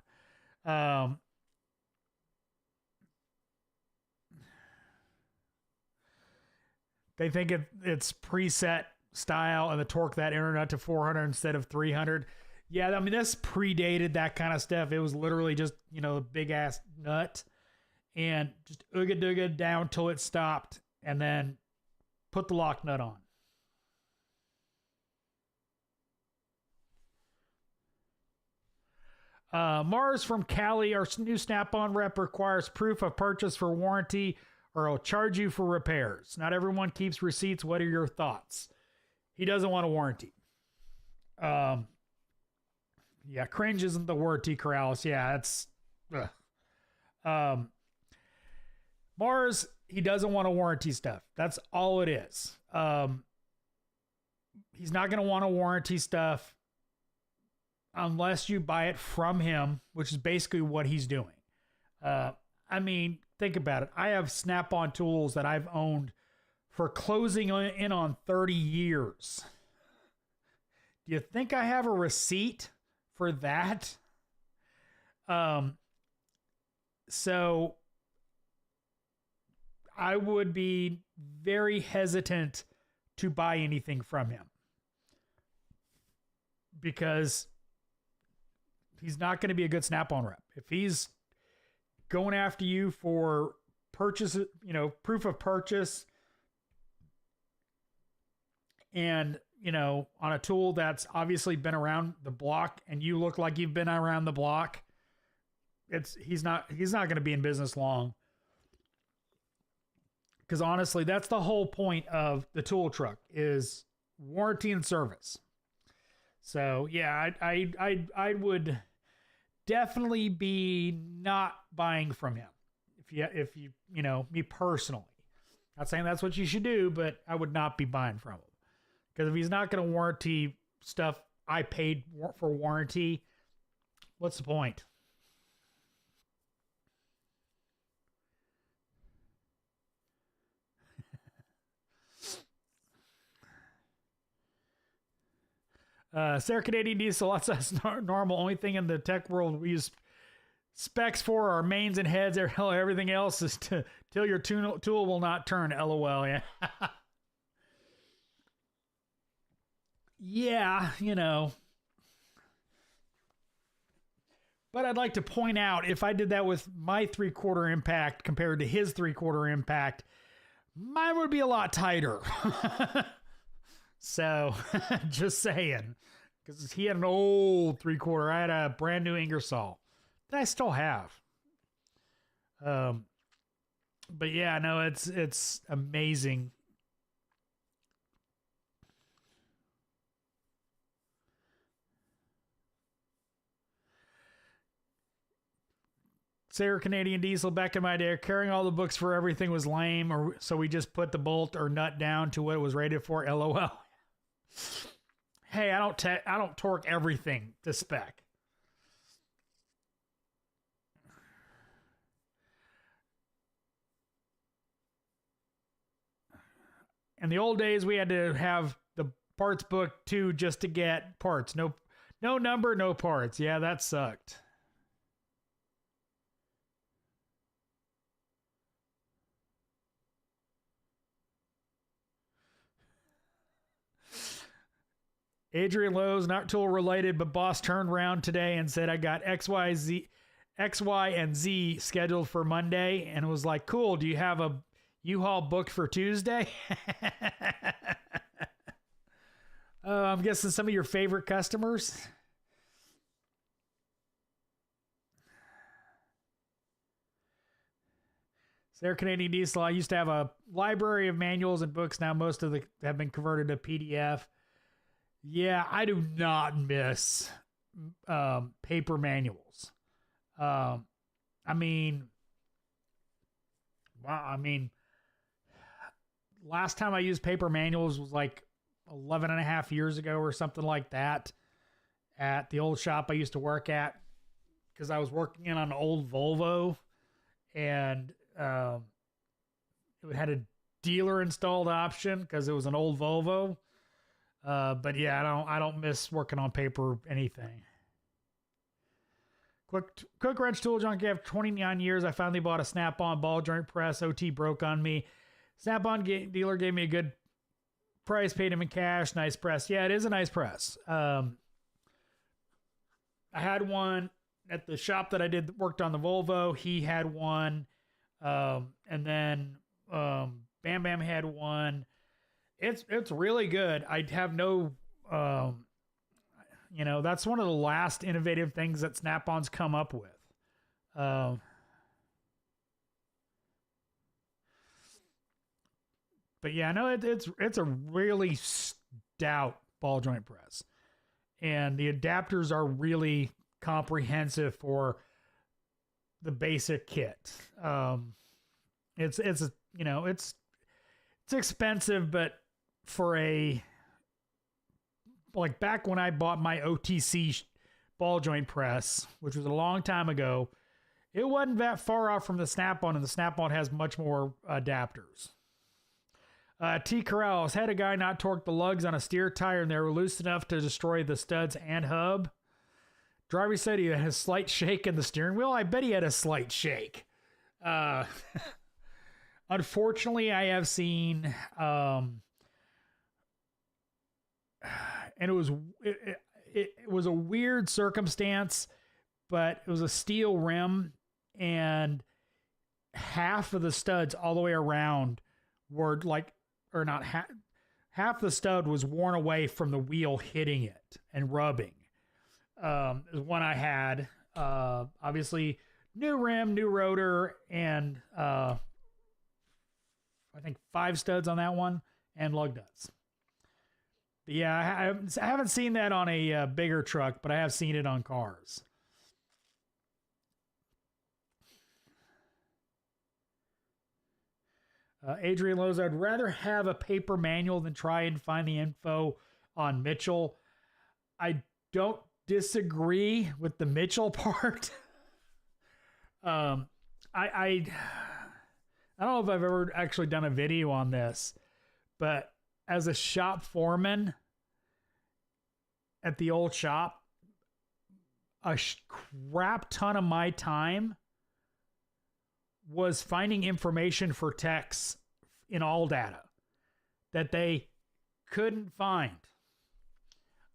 They think it's preset style and the torque that inner nut to 400 instead of 300. Yeah, I mean, this predated that kind of stuff. It was literally just, a big ass nut and just ooga dooga down till it stopped and then put the lock nut on. Mars from Cali, our new Snap-on rep requires proof of purchase for warranty or I'll charge you for repairs. Not everyone keeps receipts. What are your thoughts? He doesn't want a warranty. Yeah, cringe isn't the word, T. Corrales. Yeah, it's... Mars, he doesn't want to warranty stuff. That's all it is. He's not going to want to warranty stuff unless you buy it from him, which is basically what he's doing. I mean, think about it. I have Snap-on tools that I've owned for closing in on 30 years. Do you think I have a receipt for that? So I would be very hesitant to buy anything from him because he's not going to be a good Snap-on rep. If he's going after you for purchase, proof of purchase and, on a tool that's obviously been around the block and you look like you've been around the block, he's not going to be in business long. Because honestly, that's the whole point of the tool truck is warranty and service. So yeah, I would definitely be not buying from him. If you me personally, not saying that's what you should do, but I would not be buying from him. Because if he's not going to warranty stuff I paid for warranty, what's the point? Sarah Canadian Diesel, that's normal. Only thing in the tech world we use specs for are mains and heads. Everything else is till your tool will not turn. LOL. Yeah. Yeah, But I'd like to point out, if I did that with my 3/4 impact compared to his 3/4 impact, mine would be a lot tighter. So, just saying. Because he had an old 3/4. I had a brand new Ingersoll that I still have. But yeah, no, it's amazing. Sarah Canadian Diesel, back in my day, carrying all the books for everything was lame, or so we just put the bolt or nut down to what it was rated for. LOL. Hey, I don't torque everything to spec. In the old days, we had to have the parts book too just to get parts. No number, no parts. Yeah, that sucked. Adrian Lowe's, not tool related, but boss turned around today and said, I got X, Y, and Z scheduled for Monday. And it was like, cool. Do you have a U-Haul booked for Tuesday? I'm guessing some of your favorite customers. Sarah Canadian Diesel, I used to have a library of manuals and books. Now most of them have been converted to PDF. Yeah, I do not miss paper manuals. I mean, last time I used paper manuals was like 11 and a half years ago or something like that at the old shop I used to work at, because I was working in an old Volvo, and it had a dealer installed option because it was an old Volvo. But yeah, I don't miss working on paper anything. Quick wrench tool junkie. I have 29 years. I finally bought a Snap-on ball joint press. OT broke on me. Snap-on dealer gave me a good price, paid him in cash. Nice press. Yeah, it is a nice press. I had one at the shop that I worked on the Volvo. He had one. And then Bam Bam had one. It's really good. I have no, that's one of the last innovative things that Snap-on's come up with. But yeah, no, it's a really stout ball joint press, and the adapters are really comprehensive for the basic kit. It's expensive, but for like back when I bought my OTC ball joint press, which was a long time ago, it wasn't that far off from the Snap-on, and the Snap-on has much more adapters. T. Corrales, had a guy not torque the lugs on a steer tire, and they were loose enough to destroy the studs and hub. Driver said he had a slight shake in the steering wheel. I bet he had a slight shake. Unfortunately, I have seen, and it was a weird circumstance, but it was a steel rim, and half of the studs all the way around were like, or not half the stud was worn away from the wheel hitting it and rubbing. Is one I had, obviously new rim, new rotor, and, I think 5 studs on that one, and lug nuts. But yeah, I haven't seen that on a bigger truck, but I have seen it on cars. Adrian Lowe's, I'd rather have a paper manual than try and find the info on Mitchell. I don't disagree with the Mitchell part. I don't know if I've ever actually done a video on this, but as a shop foreman at the old shop, a crap ton of my time was finding information for techs in all data that they couldn't find.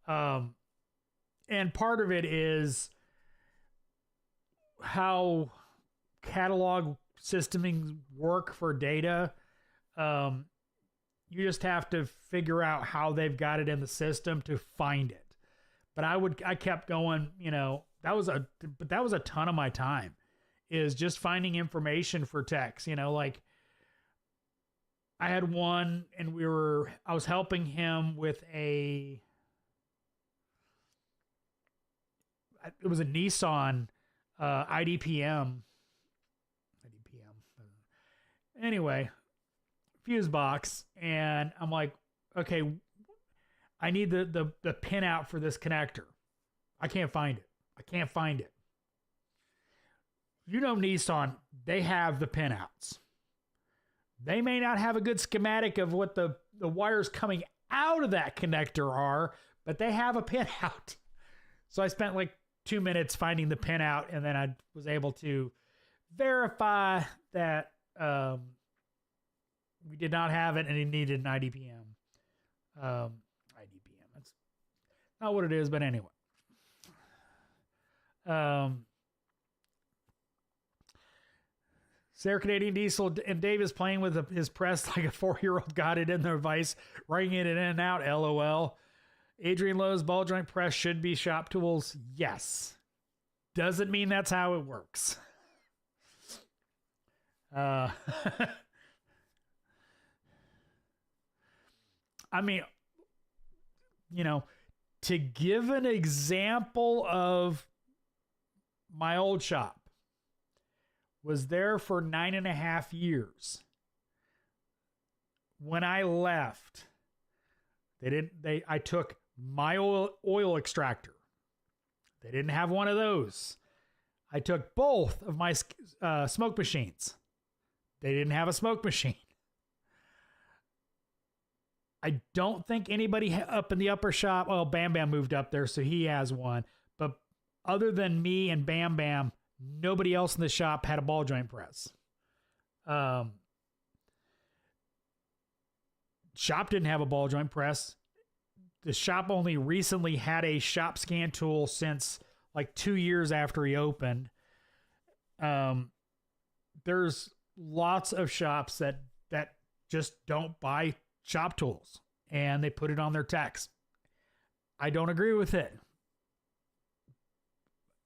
And part of it is how catalog systeming work for data. You just have to figure out how they've got it in the system to find it. But I kept going, that was a ton of my time, is just finding information for techs. Like I had one, and I was helping him with it was a Nissan IDPM Anyway, fuse box, and I'm like, okay, I need the pinout for this connector. I can't find it. You know, Nissan, they have the pinouts. They may not have a good schematic of what the wires coming out of that connector are, but they have a pinout. So I spent like 2 minutes finding the pinout, and then I was able to verify that we did not have it, and it needed an IDPM. IDPM, that's not what it is, but anyway. Sarah Canadian Diesel and Dave is playing with his press like a 4-year-old got it in their vise, wringing it in and out, LOL. Adrian Lowe's ball joint press should be shop tools. Yes. Doesn't mean that's how it works. I mean, you know, to give an example of my old shop, was there for 9.5 years. When I left, I took my oil extractor. They didn't have one of those. I took both of my smoke machines. They didn't have a smoke machine. I don't think anybody up in the upper shop, well, Bam Bam moved up there, so he has one. But other than me and Bam Bam, nobody else in the shop had a ball joint press. Shop didn't have a ball joint press. The shop only recently had a shop scan tool since like 2 years after he opened. There's lots of shops that just don't buy shop tools and they put it on their techs. I don't agree with it.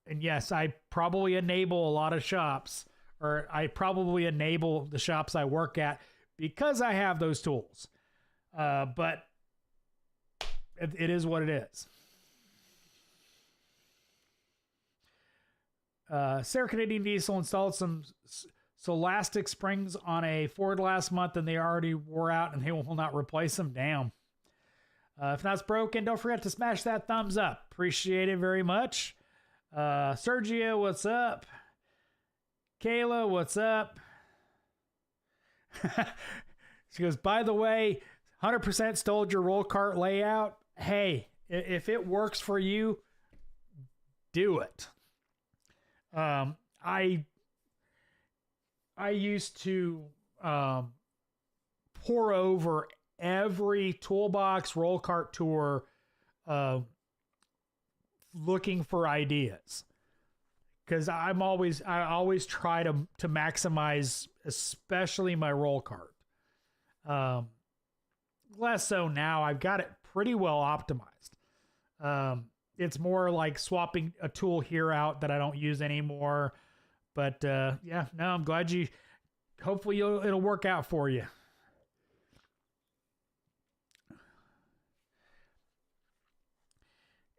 And yes, I probably enable a lot of shops, or I probably enable the shops I work at because I have those tools. But it is what it is. Sarah Canadian Diesel installed some Solastic springs on a Ford last month, and they already wore out, and they will not replace them. Damn. If that's broken, don't forget to smash that thumbs up. Appreciate it very much. Sergio, what's up? Kayla, what's up? She goes, by the way, 100% stole your roll cart layout. Hey, if it works for you, do it. I used to pour over every toolbox roll cart tour looking for ideas, because I always try to maximize, especially my roll cart. Less so now. I've got it pretty well optimized. It's more like swapping a tool here out that I don't use anymore. But yeah, no, I'm glad hopefully it'll work out for you.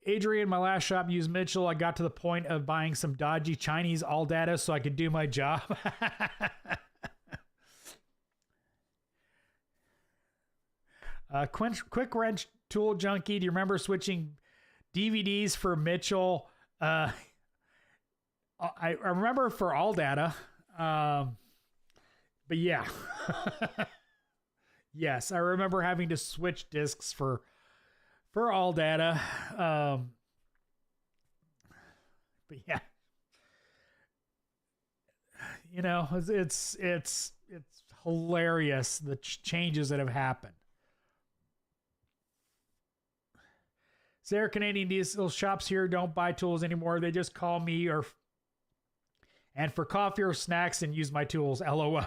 Adrian, my last shop used Mitchell. I got to the point of buying some dodgy Chinese all data so I could do my job. Quick wrench tool junkie. Do you remember switching DVDs for Mitchell? I remember for all data. But yeah. Yes, I remember having to switch discs for all data. But yeah. You know, it's hilarious, the changes that have happened. Sarah Canadian Diesel shops here don't buy tools anymore. They just call me and for coffee or snacks and use my tools. LOL.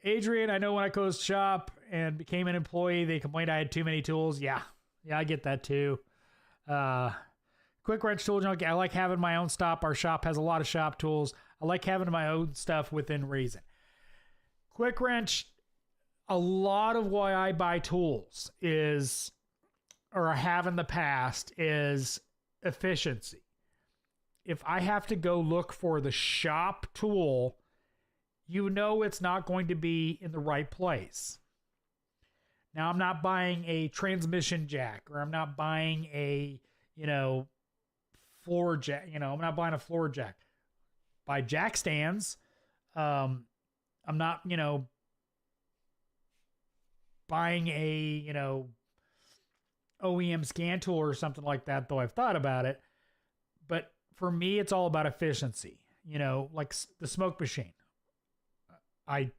Adrian, I know when I closed shop and became an employee, they complained I had too many tools. Yeah, I get that too. Quick wrench tool junkie. I like having my own stop. Our shop has a lot of shop tools. I like having my own stuff within reason. Quick wrench. A lot of why I buy tools or have in the past is efficiency. if I have to go look for the shop tool, you know it's not going to be in the right place. Now, I'm not buying a transmission jack, or I'm not buying a, floor jack. I'm not buying a floor jack. Buy jack stands. I'm not, buying a, OEM scan tool or something like that, though I've thought about it. But for me, it's all about efficiency. Like the smoke machine. I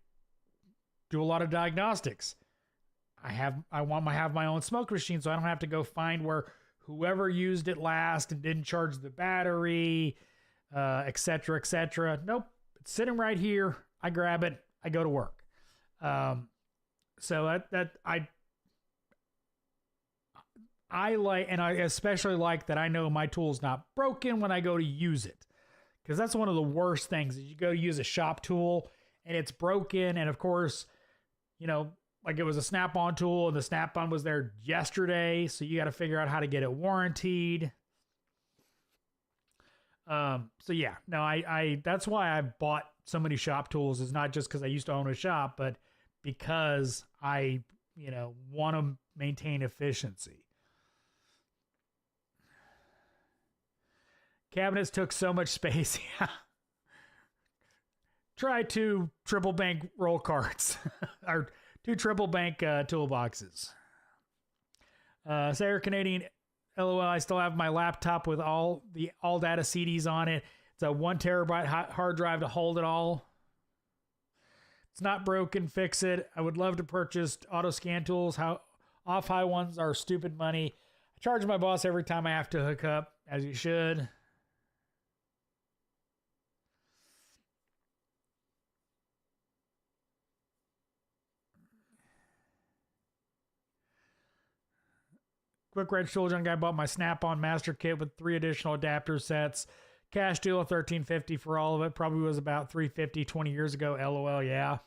do a lot of diagnostics. I want to have my own smoke machine, so I don't have to go find where whoever used it last and didn't charge the battery, et cetera, et cetera. Nope, it's sitting right here. I grab it. I go to work. So I like, and I especially like that I know my tool's not broken when I go to use it, because that's one of the worst things. Is you go to use a shop tool and it's broken, and of course, like it was a snap-on tool and the snap-on was there yesterday, so you got to figure out how to get it warrantied. So yeah, no, I that's why I bought so many shop tools. Is not just because I used to own a shop, but because I, want to maintain efficiency. Cabinets took so much space. Yeah. Try 2 triple bank roll carts or 2 triple bank toolboxes. Sarah Canadian, LOL, I still have my laptop with all data CDs on it. It's a 1 terabyte hard drive to hold it all. It's not broken, fix it. I would love to purchase auto scan tools. Off-high ones are stupid money. I charge my boss every time I have to hook up, as you should. Quick Red Shoulder guy bought my Snap-on Master Kit with 3 additional adapter sets. Cash deal of $13.50 for all of it. Probably was about $3.50 20 years ago. LOL, yeah.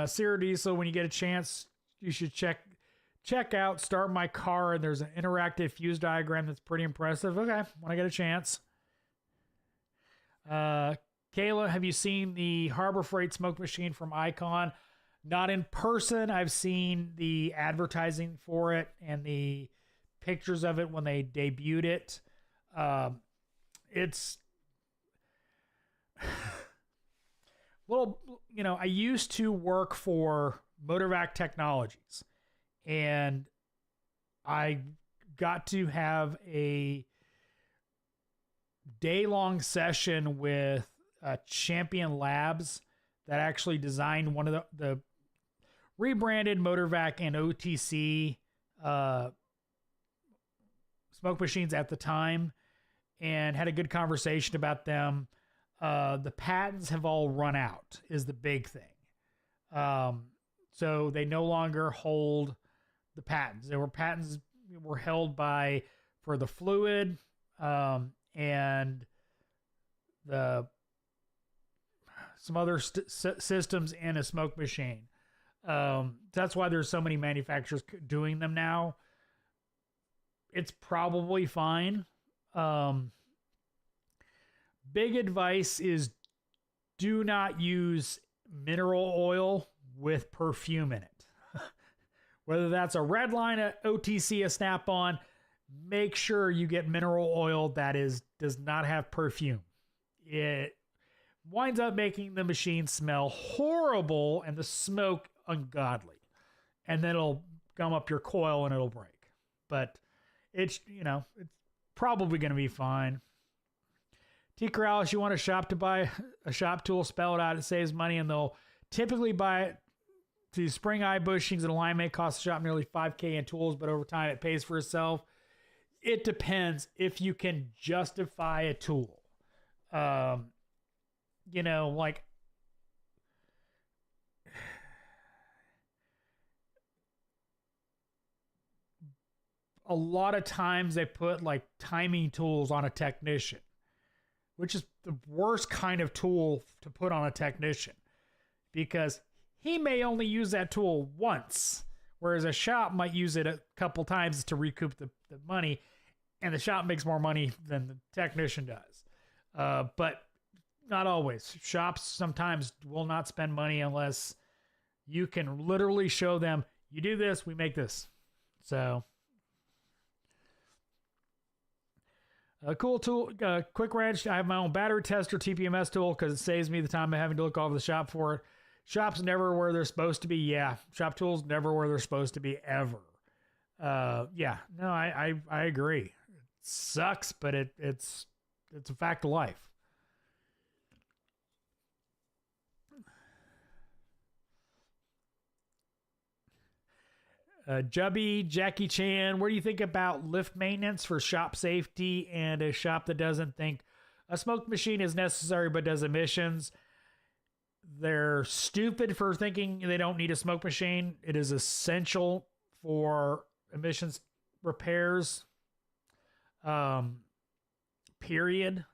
Sierra Diesel, when you get a chance, you should check out Start My Car. There's an interactive fuse diagram that's pretty impressive. Okay, when I get a chance. Kayla, have you seen the Harbor Freight smoke machine from Icon? Not in person. I've seen the advertising for it and the pictures of it when they debuted it. It's little, I used to work for Motorvac Technologies, and I got to have a day-long session with Champion Labs that actually designed one of the rebranded Motorvac and OTC smoke machines at the time, and had a good conversation about them. The patents have all run out is the big thing. So they no longer hold the patents. Patents were held for the fluid and some other systems in a smoke machine. That's why there's so many manufacturers doing them now. It's probably fine. Big advice is do not use mineral oil with perfume in it. Whether that's a red line, a OTC, a Snap-on, make sure you get mineral oil that does not have perfume. It winds up making the machine smell horrible and the smoke ungodly. And then it'll gum up your coil and it'll break. But it's probably going to be fine. T. Corrales, you want a shop to buy a shop tool, spell it out, it saves money, and they'll typically buy it to spring eye bushings and alignment. Costs the shop nearly $5,000 in tools, but over time it pays for itself. It depends if you can justify a tool. Like a lot of times they put like timing tools on a technician, which is the worst kind of tool to put on a technician, because he may only use that tool once whereas a shop might use it a couple times to recoup the money, and the shop makes more money than the technician does. But not always. Shops sometimes will not spend money unless you can literally show them, you do this, we make this. So, a cool tool, quick wrench. I have my own battery tester TPMS tool because it saves me the time of having to look all over the shop for it. Shop's never where they're supposed to be. Yeah, shop tools never where they're supposed to be ever. Yeah, no, I agree. It sucks, but it's a fact of life. Jubby, Jackie Chan, what do you think about lift maintenance for shop safety and a shop that doesn't think a smoke machine is necessary but does emissions? They're stupid for thinking they don't need a smoke machine. It is essential for emissions repairs. Period.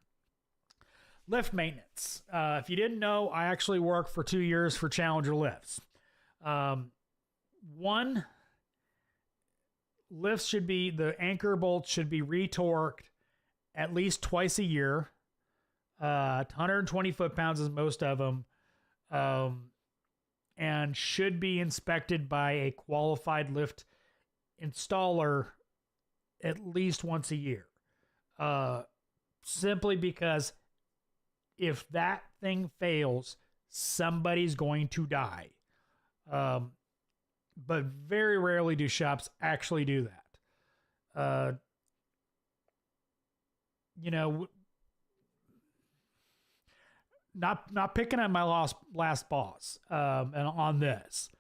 Lift maintenance. If you didn't know, I actually worked for 2 years for Challenger Lifts. One, lifts should be, the anchor bolts should be retorqued at least twice a year. 120 foot-pounds is most of them. And should be inspected by a qualified lift installer at least once a year. Simply because if that thing fails, somebody's going to die. But very rarely do shops actually do that. You know, not picking on my last boss and on this,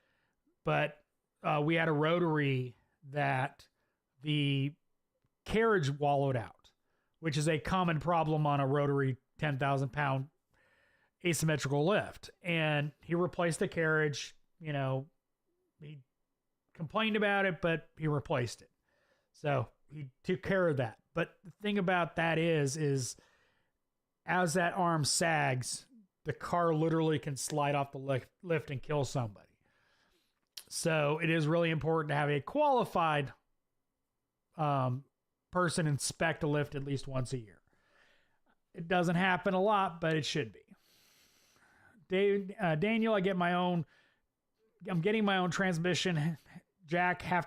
but we had a rotary that the carriage wallowed out, which is a common problem on a rotary 10,000 pound asymmetrical lift. And he replaced the carriage. You know, he complained about it, but he replaced it. So he took care of that. But the thing about that is as that arm sags, the car literally can slide off the lift and kill somebody. So it is really important to have a qualified person inspect a lift at least once a year. It doesn't happen a lot, but it should be. Daniel, I'm getting my own transmission jack. Have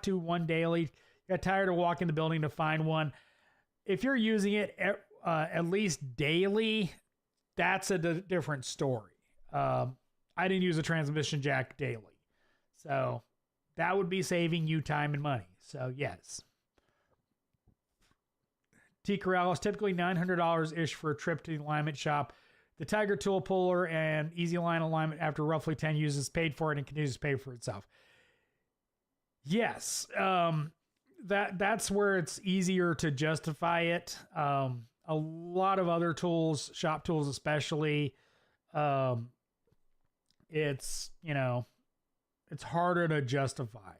to one daily. Got tired of walking the building to find one. If you're using it at least daily, that's a different story. I didn't use a transmission jack daily, so that would be saving you time and money. So yes. T. Corrales, typically $900-ish for a trip to the alignment shop. The Tiger tool puller and easy line alignment after roughly 10 uses paid for it and continues to pay for itself. Yes. That's where it's easier to justify it. A lot of other tools, shop tools especially, it's harder to justify.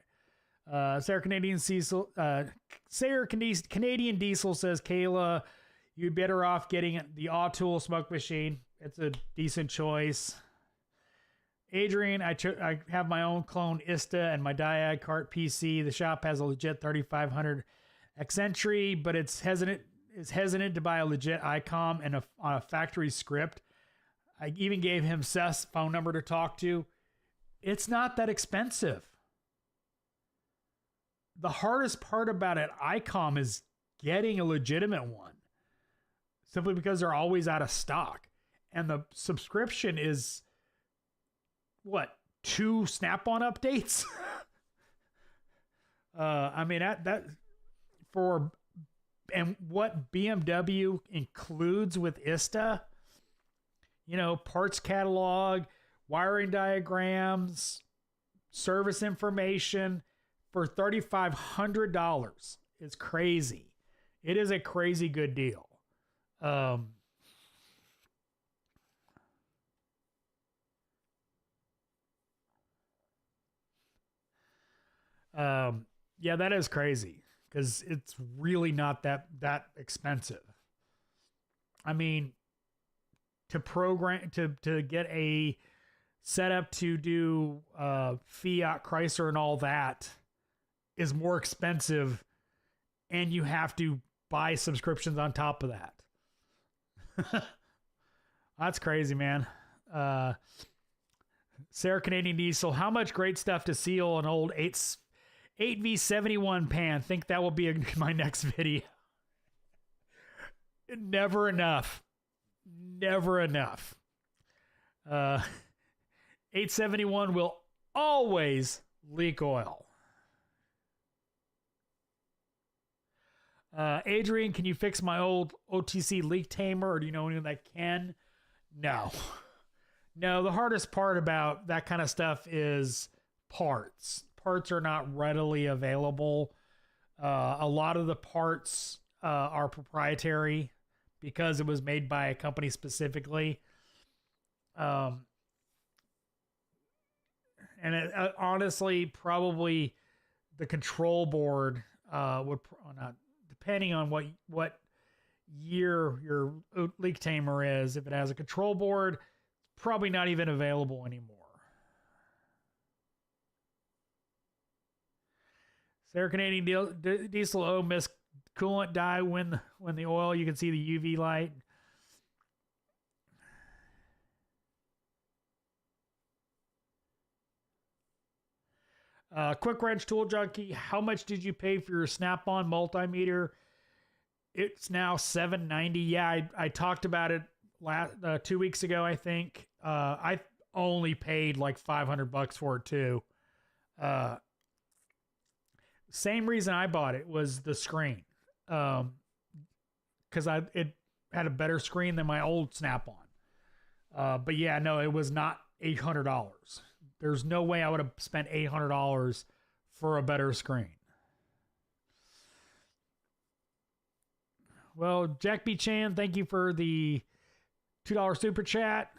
Canadian Diesel says, Kayla, you'd better off getting the Autool smoke machine. It's a decent choice. Adrian, I have my own clone ISTA and my Diag cart PC. The shop has a legit 3500 Accentry, but it's hesitant to buy a legit ICOM and on a factory script. I even gave him Seth's phone number to talk to. It's not that expensive. The hardest part about an ICOM is getting a legitimate one, simply because they're always out of stock. And the subscription is, what, 2 Snap-on updates? I mean, that for, and what BMW includes with ISTA, parts catalog, wiring diagrams, service information for $3,500 is crazy. It is a crazy good deal. Yeah, that is crazy because it's really not that expensive. I mean, to get a setup to do Fiat, Chrysler, and all that is more expensive, and you have to buy subscriptions on top of that. That's crazy, man. Sarah Canadian Diesel, how much great stuff to seal an old 8V71 pan? Think that will be my next video. Never enough. Never enough. 871 will always leak oil. Adrian, can you fix my old OTC leak tamer, or do you know anyone that can? No. No, the hardest part about that kind of stuff is parts. Parts are not readily available. A lot of the parts are proprietary because it was made by a company specifically. And honestly, probably the control board would not, depending on what year your leak tamer is. If it has a control board, it's probably not even available anymore. Sarah Canadian Diesel, oh, miss coolant dye when the oil, you can see the UV light. Quick Wrench Tool Junkie, how much did you pay for your Snap-on multimeter? It's now $790. Yeah, I talked about it 2 weeks ago, I think. I only paid like $500 for it too. Same reason I bought it was the screen. Because it had a better screen than my old Snap-on. But yeah, no, it was not $800. There's no way I would have spent $800 for a better screen. Well, Jack B. Chan, thank you for the $2 super chat.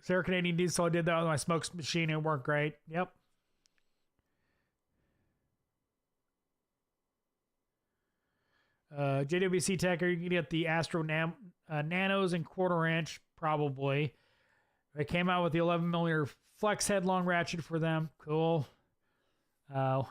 Sarah Canadian Diesel, I did that with my smokes machine. It worked great. Yep. JWC Tech, are you going to get the Astro Nanos and 1/4 inch? Probably. They came out with the 11mm flex head long ratchet for them. Cool. Buff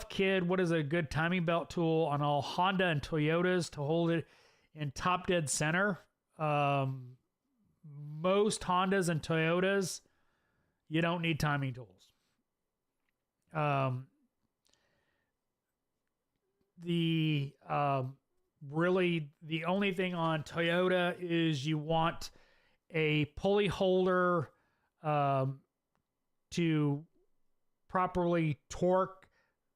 Kid, what is a good timing belt tool on all Honda and Toyotas to hold it in top dead center? Most Hondas and Toyotas, you don't need timing tools. Really the only thing on Toyota is you want a pulley holder to properly torque,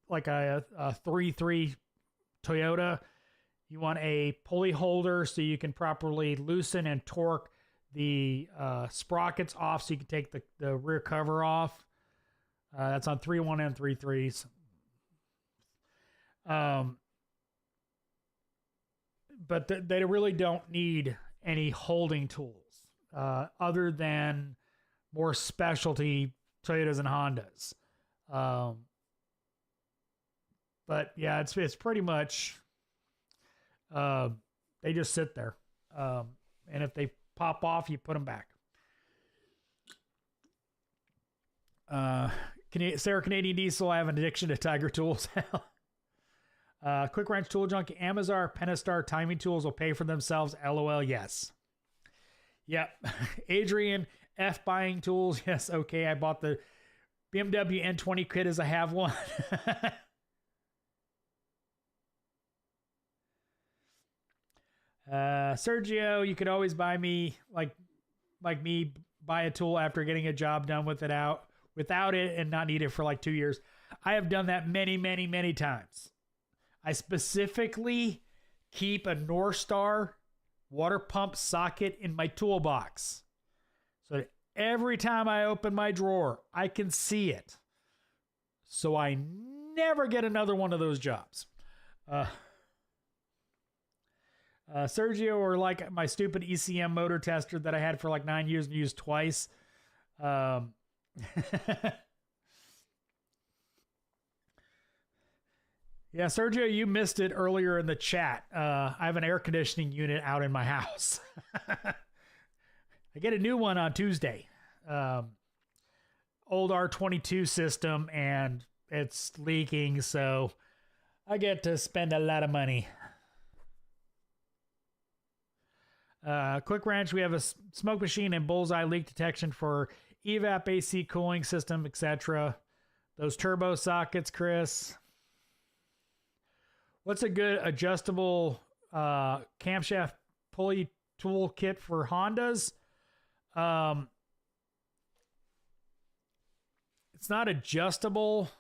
like a 3.3 Toyota. You want a pulley holder so you can properly loosen and torque the sprockets off, so you can take the rear cover off. That's on 3.1 and 3.3s. But they really don't need any holding tools other than more specialty Toyotas and Hondas. But yeah, it's pretty much they just sit there, and if they pop off, you put them back. Sarah Canadian Diesel, I have an addiction to Tiger tools. Quick Wrench Tool Junkie, Amazar, Pentastar timing tools will pay for themselves. LOL, yes. Yep. Adrian, F buying tools. Yes, okay. I bought the BMW N20 kit as I have one. Sergio, you could always buy me, like me, buy a tool after getting a job done without it and not need it for like 2 years. I have done that many, many, many times. I specifically keep a North Star water pump socket in my toolbox, so that every time I open my drawer, I can see it. So I never get another one of those jobs. Sergio, or like my stupid ECM motor tester that I had for like 9 years and used twice. Yeah, Sergio, you missed it earlier in the chat. I have an air conditioning unit out in my house. I get a new one on Tuesday. Old R22 system, and it's leaking, so I get to spend a lot of money. Quick Wrench, we have a smoke machine and bullseye leak detection for evap, AC cooling system, etc. Those turbo sockets, Chris. What's a good adjustable camshaft pulley tool kit for Hondas? It's not adjustable.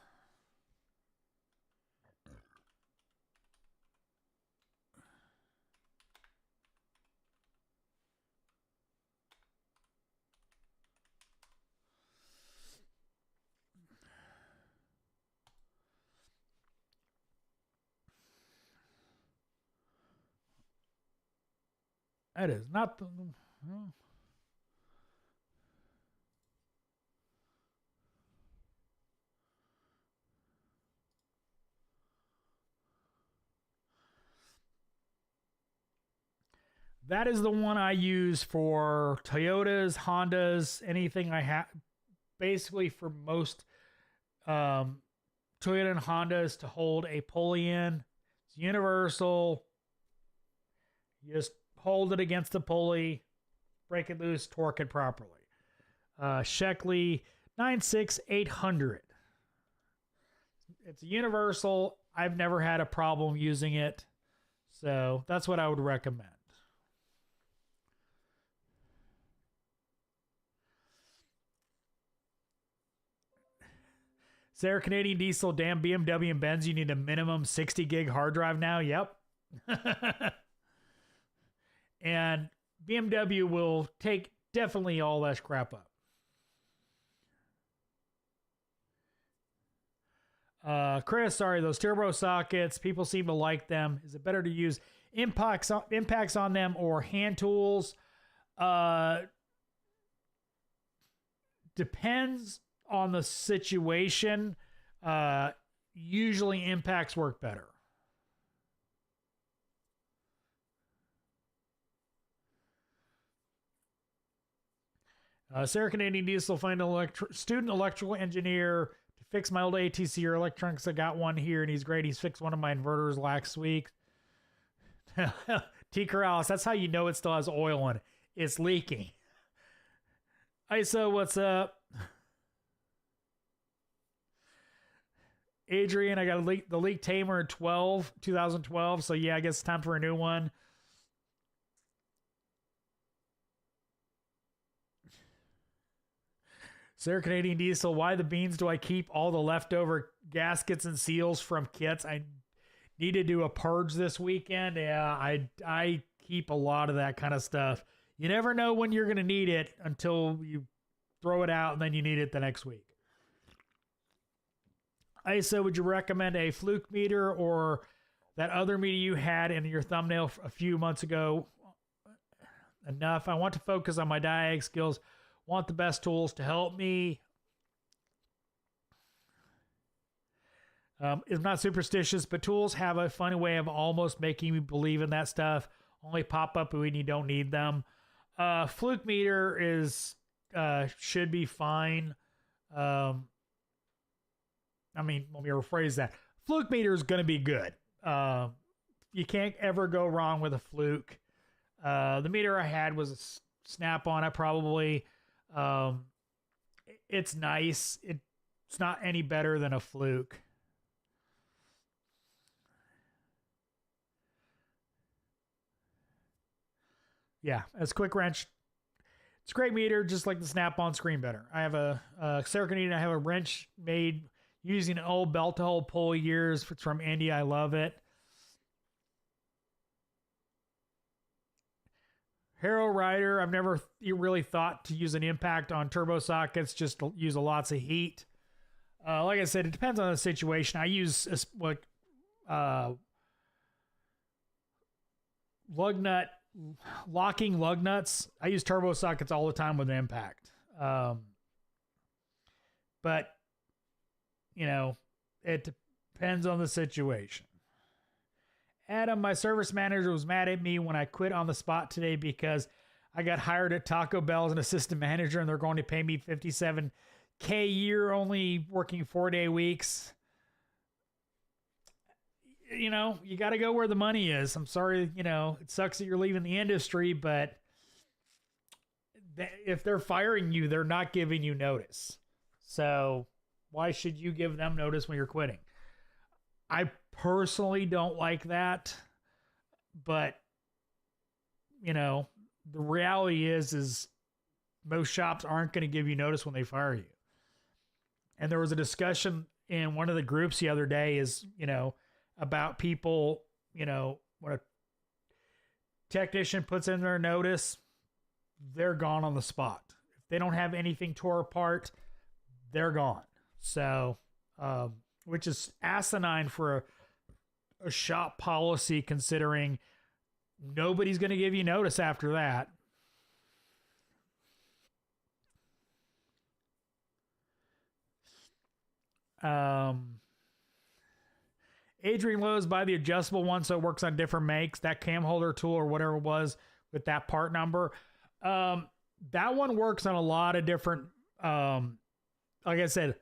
That is not the... Oh. That is the one I use for Toyotas, Hondas, anything I have. Basically for most Toyota and Hondas to hold a pulley in. It's universal. You just hold it against the pulley, break it loose, torque it properly. Sheckley 96800. It's a universal. I've never had a problem using it. So that's what I would recommend. Sarah Canadian Diesel, damn BMW and Benz, you need a minimum 60 gig hard drive now. Yep. And BMW will take definitely all that crap up. Chris, sorry, those turbo sockets, people seem to like them. Is it better to use impacts on them or hand tools? Depends on the situation. Usually impacts work better. Sarah Canadian Diesel, find an student electrical engineer to fix my old ATC or electronics. I got one here, and he's great. He's fixed one of my inverters last week. T. Corrales, that's how you know it still has oil in it. It's leaking. ISO, what's up? Adrian, I got the Leak Tamer 2012. So yeah, I guess it's time for a new one. Sarah Canadian Diesel, why the beans do I keep all the leftover gaskets and seals from kits? I need to do a purge this weekend. Yeah, I keep a lot of that kind of stuff. You never know when you're going to need it until you throw it out and then you need it the next week. ISO, would you recommend a fluke meter or that other meter you had in your thumbnail a few months ago? Enough. I want to focus on my diag skills. Want the best tools to help me. It's not superstitious, but tools have a funny way of almost making me believe in that stuff. Only pop up when you don't need them. Fluke meter is should be fine. I mean, let me rephrase that. Fluke meter is going to be good. You can't ever go wrong with a fluke. The meter I had was a snap-on. I probably, it's nice. It's not any better than a fluke. Yeah, as Quick Wrench, it's a great meter, just like the snap-on screen better. I have a Sarah Canadian. I have a wrench made using an old belt-to-hole pulley years. It's from India. I love it. Hero Rider, I've never really thought to use an impact on turbo sockets, just to use lots of heat. Like I said, it depends on the situation. I use locking lug nuts. I use turbo sockets all the time with Impact. But, you know, it depends on the situation. Adam, my service manager was mad at me when I quit on the spot today because I got hired at Taco Bell as an assistant manager and they're going to pay me $57K a year, only working 4-day weeks. You know, you got to go where the money is. I'm sorry, you know, it sucks that you're leaving the industry, but if they're firing you, they're not giving you notice. So why should you give them notice when you're quitting? I personally don't like that, but you know, the reality is most shops aren't going to give you notice when they fire you. And there was a discussion in one of the groups the other day about people, when a technician puts in their notice, they're gone on the spot. If they don't have anything tore apart, they're gone. So, which is asinine for a shop policy, considering nobody's going to give you notice after that. Adrian Lowe's buy the adjustable one so it works on different makes. That cam holder tool or whatever it was with that part number. That one works on a lot of different, like I said,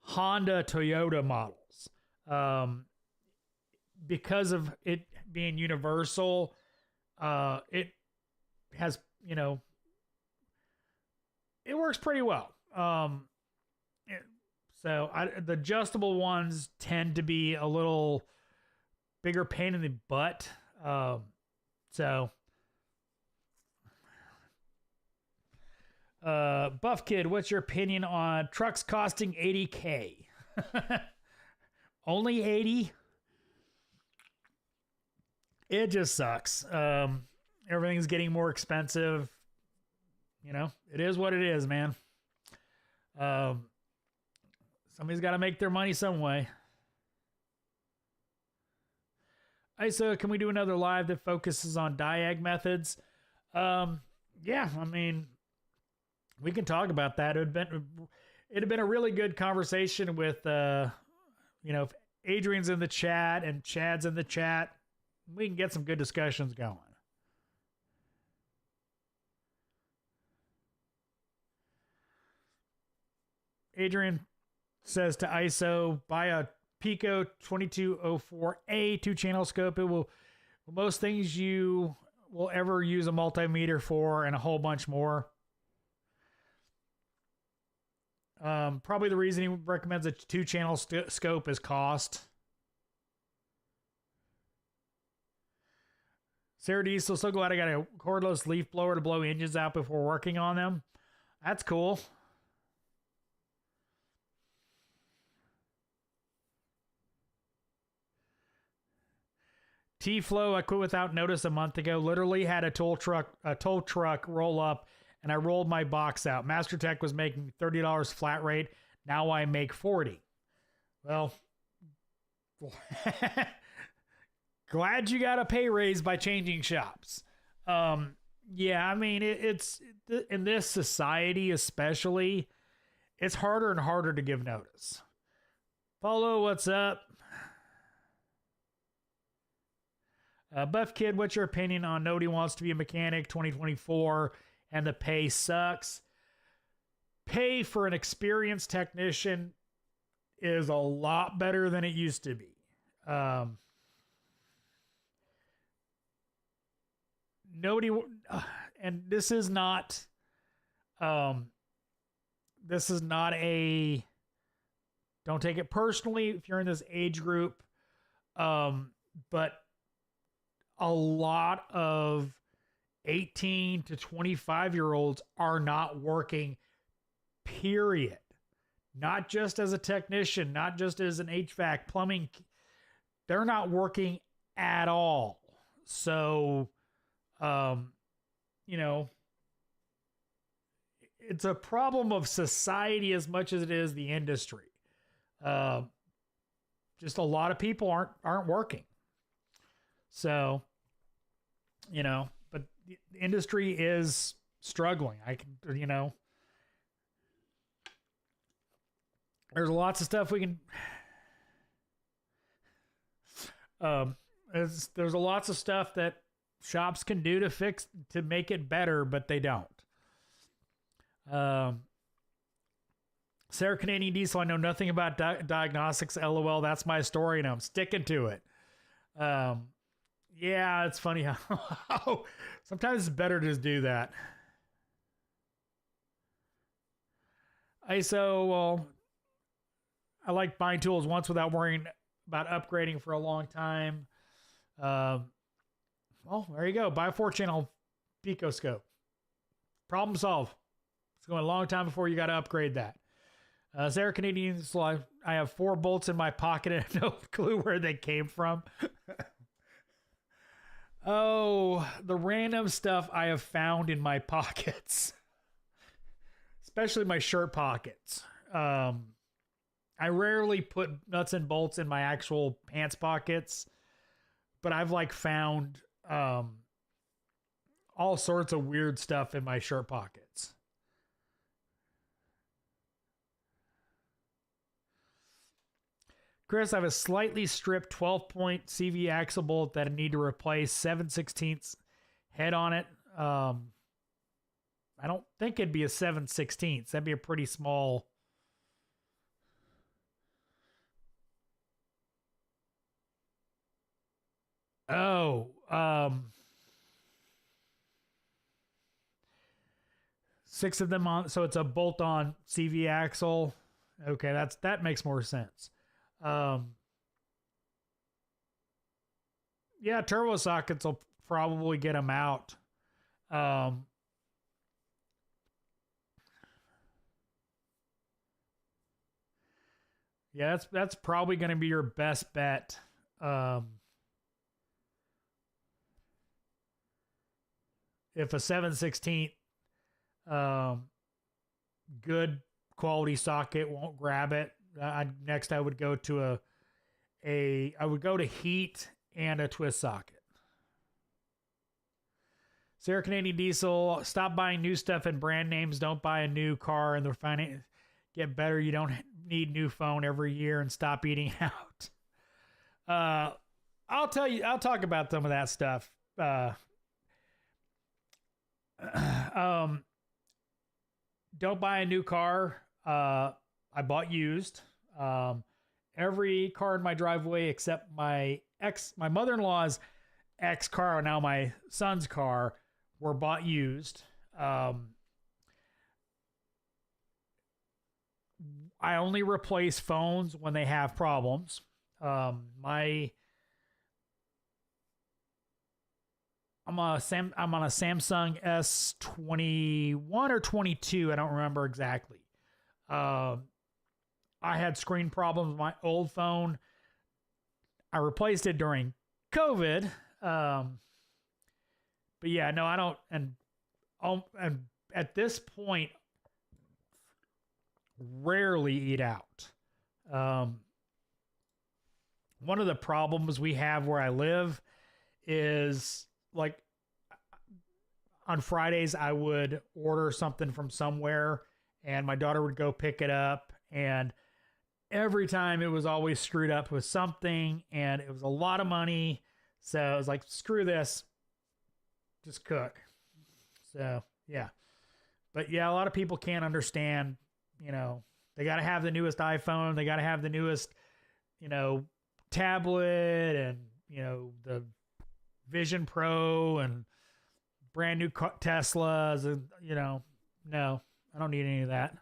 Honda, Toyota models. Because of it being universal, it has, it works pretty well. The adjustable ones tend to be a little bigger pain in the butt. Buff Kid, what's your opinion on trucks costing $80K? Only 80? It just sucks. Everything's getting more expensive. It is what it is, man. Somebody's got to make their money some way. ISO, can we do another live that focuses on diag methods? Yeah, I mean, we can talk about that. It'd have been a really good conversation with, if Adrian's in the chat and Chad's in the chat, we can get some good discussions going. Adrian says to ISO, buy a Pico 2204A 2-channel scope. It will most things you will ever use a multimeter for, and a whole bunch more. Probably the reason he recommends a 2-channel scope is cost. Sarah Diesel, so glad I got a cordless leaf blower to blow engines out before working on them. That's cool. T-Flow, I quit without notice a month ago. Literally had a tow truck roll up, and I rolled my box out. MasterTech was making $30 flat rate. Now I make $40. Well, glad you got a pay raise by changing shops. Yeah, I mean, it's in this society especially, it's harder and harder to give notice. Follow, what's up? Buff Kid, what's your opinion on Nobody Wants to Be a Mechanic 2024 and the pay sucks? Pay for an experienced technician is a lot better than it used to be. And this is not a, don't take it personally if you're in this age group, but a lot of 18 to 25-year-olds are not working, period. Not just as a technician, not just as an HVAC, plumbing. They're not working at all. So, it's a problem of society as much as it is the industry. Just a lot of people aren't working. So, but the industry is struggling. There's lots of stuff we can, there's lots of stuff that shops can do to make it better, but they don't. Sarah Canadian Diesel, I know nothing about diagnostics. LOL, that's my story, and I'm sticking to it. Yeah, it's funny how sometimes it's better to just do that. Well, I like buying tools once without worrying about upgrading for a long time. Well, there you go. Buy a 4-channel picoscope. Problem solved. It's going a long time before you got to upgrade that. Sarah Canadian, I have 4 bolts in my pocket and have no clue where they came from. Oh, the random stuff I have found in my pockets, especially my shirt pockets. I rarely put nuts and bolts in my actual pants pockets, but I've found all sorts of weird stuff in my shirt pockets. Chris, I have a slightly stripped 12-point CV axle bolt that I need to replace. 7/16 head on it. I don't think it'd be a 7/16. That'd be a pretty small. Oh, 6 of them on. So it's a bolt-on CV axle. Okay, that makes more sense. Yeah, turbo sockets will probably get them out. Yeah, that's probably going to be your best bet. If a 7/16 good quality socket won't grab it, next I would go to I would go to heat and a twist socket. Sarah Canadian Diesel, stop buying new stuff and brand names. Don't buy a new car and the finance get better. You don't need new phone every year, and stop eating out. I'll talk about some of that stuff. Don't buy a new car. I bought used. Every car in my driveway except my mother-in-law's ex car, now my son's car, were bought used. I only replace phones when they have problems. I'm on a Samsung S21 or 22. I don't remember exactly. I had screen problems with my old phone. I replaced it during COVID. But yeah, no, I don't. And at this point, rarely eat out. One of the problems we have where I live is on Fridays, I would order something from somewhere and my daughter would go pick it up, and every time it was always screwed up with something, and it was a lot of money. So I was like, screw this, just cook. So yeah, but yeah, a lot of people can't understand, they got to have the newest iPhone. They got to have the newest, tablet, and, the Vision Pro and brand new Teslas, and, no, I don't need any of that.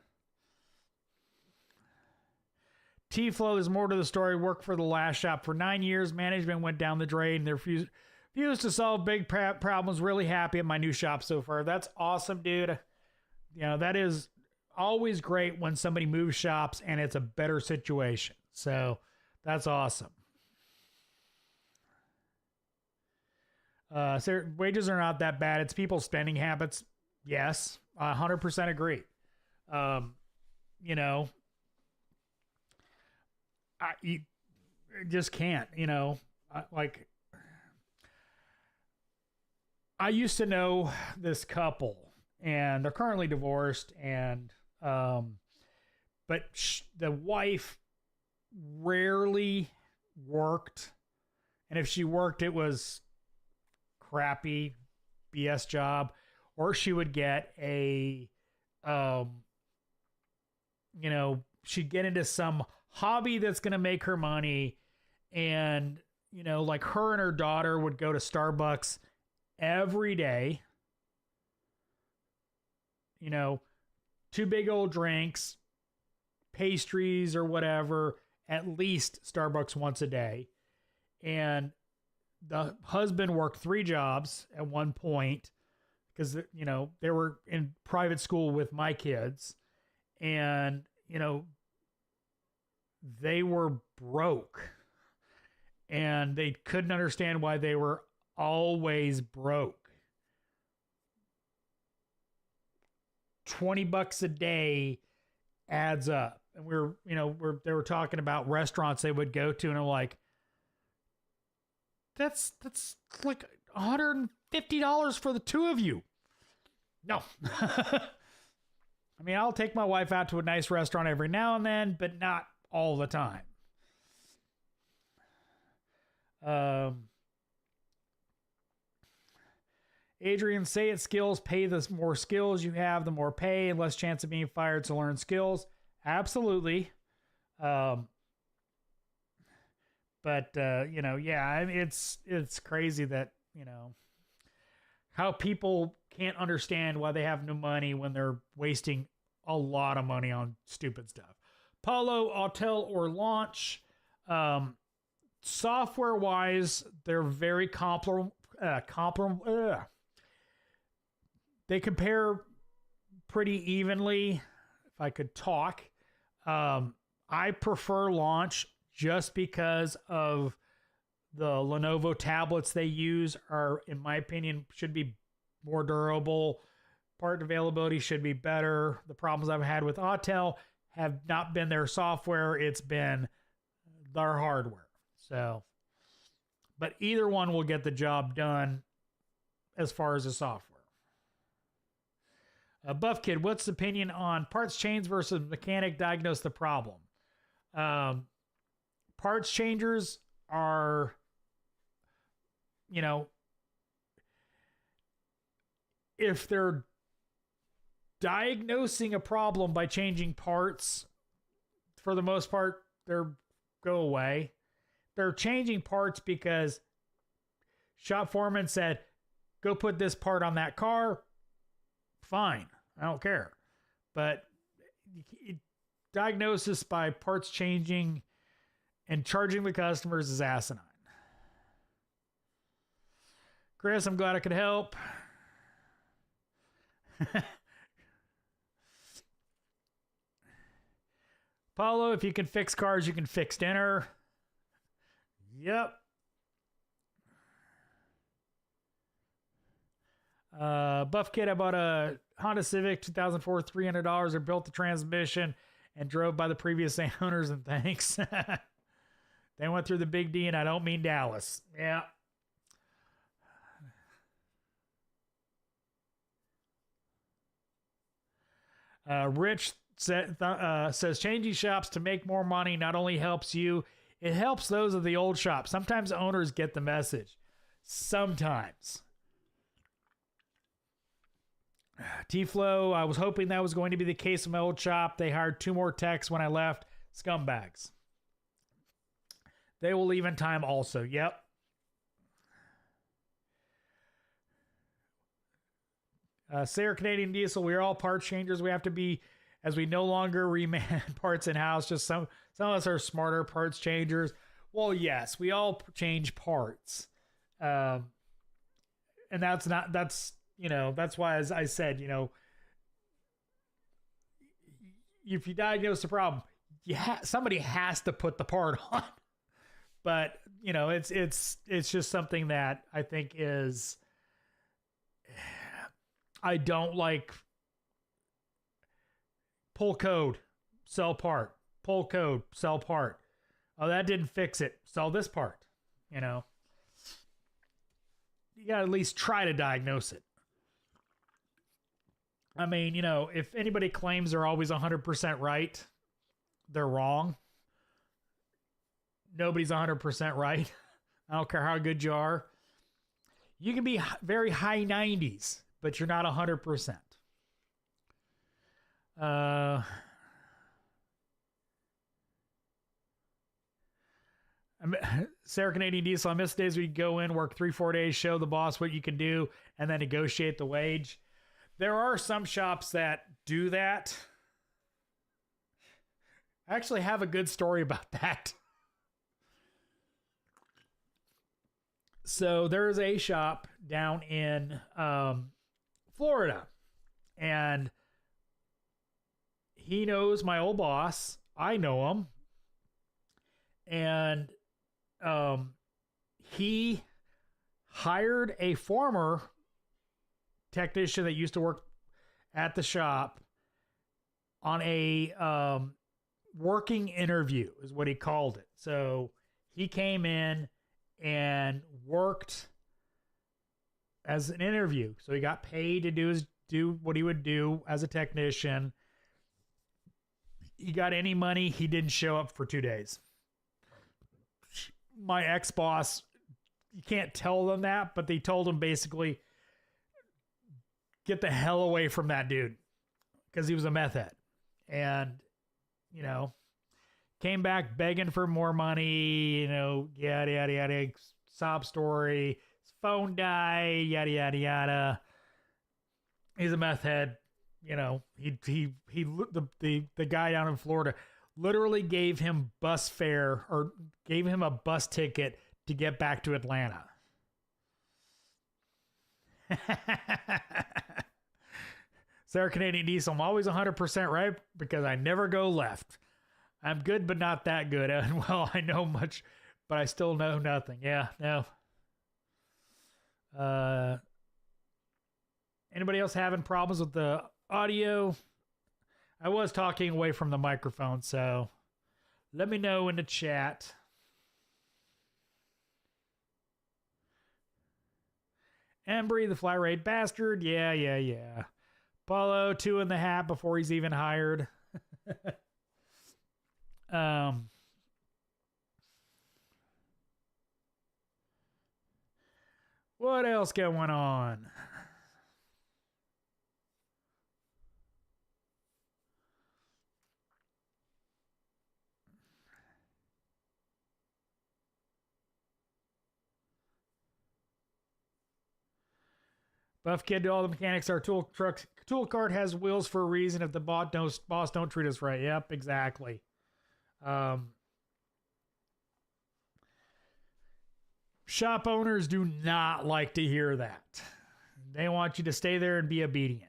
T-Flow, is more to the story. Worked for the last shop for 9 years. Management went down the drain. They refused to solve big problems. Really happy at my new shop so far. That's awesome, dude. That is always great when somebody moves shops and it's a better situation. So that's awesome. So wages are not that bad. It's people's spending habits. Yes, 100% agree. You just can't, I used to know this couple, and they're currently divorced, and but the wife rarely worked, and if she worked, it was crappy BS job, or she would get a she'd get into some hobby that's going to make her money. And, like her and her daughter would go to Starbucks every day, 2 big old drinks, pastries or whatever, at least Starbucks once a day. And the husband worked 3 jobs at one point because, they were in private school with my kids, and, they were broke, and they couldn't understand why they were always broke. $20 a day adds up. And they were talking about restaurants they would go to, and I'm like, that's like $150 for the 2 of you. No. I mean, I'll take my wife out to a nice restaurant every now and then, but not all the time. Adrian, say it skills pay. The more skills you have, the more pay and less chance of being fired. To learn skills. Absolutely. But yeah, it's crazy that, how people can't understand why they have no money when they're wasting a lot of money on stupid stuff. Paulo, Autel, or Launch. Software wise, they're very they compare pretty evenly. If I could talk, I prefer Launch just because of the Lenovo tablets they use are, in my opinion, should be more durable. Part availability should be better. The problems I've had with Autel have not been their software. It's been their hardware. So, but either one will get the job done as far as the software. Buff Kid, what's the opinion on parts change versus mechanic diagnose the problem? Parts changers are, if they're diagnosing a problem by changing parts, for the most part, they're go away. They're changing parts because shop foreman said, go put this part on that car. Fine. I don't care. But diagnosis by parts changing and charging the customers is asinine. Chris, I'm glad I could help. Paulo, if you can fix cars, you can fix dinner. Yep. Buff Kid, I bought a Honda Civic 2004, $300. I built the transmission and drove by the previous owners, and thanks. They went through the Big D, and I don't mean Dallas. Yeah. Rich says changing shops to make more money not only helps you, it helps those of the old shop. Sometimes owners get the message. Sometimes. T-Flow, I was hoping that was going to be the case in my old shop. They hired 2 more techs when I left. Scumbags. They will leave in time also. Yep. Sarah Canadian Diesel, we are all part changers. We have to be, as we no longer reman parts in-house. Just some of us are smarter parts changers. Well, yes, we all change parts. And that's why, as I said, if you diagnose the problem, somebody has to put the part on. But, it's just something that I think is, I don't like. Pull code, sell part. Pull code, sell part. Oh, that didn't fix it. Sell this part, you got to at least try to diagnose it. I mean, you know, if anybody claims they're always 100% right, they're wrong. Nobody's 100% right. I don't care how good you are. You can be very high 90s, but you're not 100%. Sarah Canadian Diesel, I miss days we go in, work 3-4 days, show the boss what you can do, and then negotiate the wage. There are some shops that do that. I actually have a good story about that. So there is a shop down in Florida, and he knows my old boss. I know him. And he hired a former technician that used to work at the shop on a working interview, is what he called it. So he came in and worked as an interview. So he got paid to do what he would do as a technician. He got any money. He didn't show up for 2 days. My ex-boss, you can't tell them that, but they told him basically, get the hell away from that dude, because he was a meth head. And, you know, came back begging for more money, you know, yada, yada, yada, sob story, his phone died, yada, yada, yada. He's a meth head. You know, the guy down in Florida literally gave him bus fare, or gave him a bus ticket to get back to Atlanta. Sarah Canadian Diesel, I'm always 100% right because I never go left. I'm good, but not that good. And well, I know much, but I still know nothing. Yeah, no. Anybody else having problems with the audio? I was talking away from the microphone, so let me know in the chat. Embry, the flat rate bastard. Yeah. Paulo, 2 in the hat before he's even hired. What else going on? Buff Kid, to all the mechanics, our tool cart has wheels for a reason. If the boss don't treat us right. Yep, exactly. Shop owners do not like to hear that. They want you to stay there and be obedient.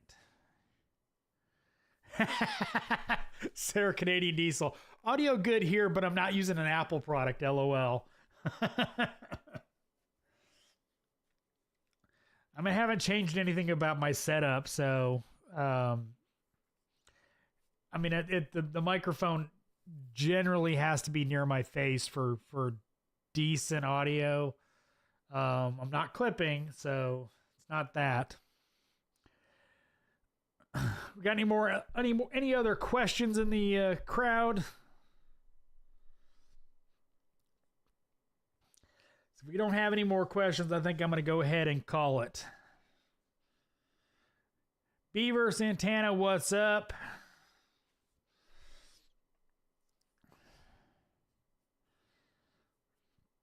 Sarah Canadian Diesel. Audio good here, but I'm not using an Apple product, LOL. I mean, I haven't changed anything about my setup, so I mean, the microphone generally has to be near my face for decent audio. I'm not clipping, so it's not that. We got any other questions in the crowd? If we don't have any more questions, I think I'm going to go ahead and call it. Beaver Santana, what's up?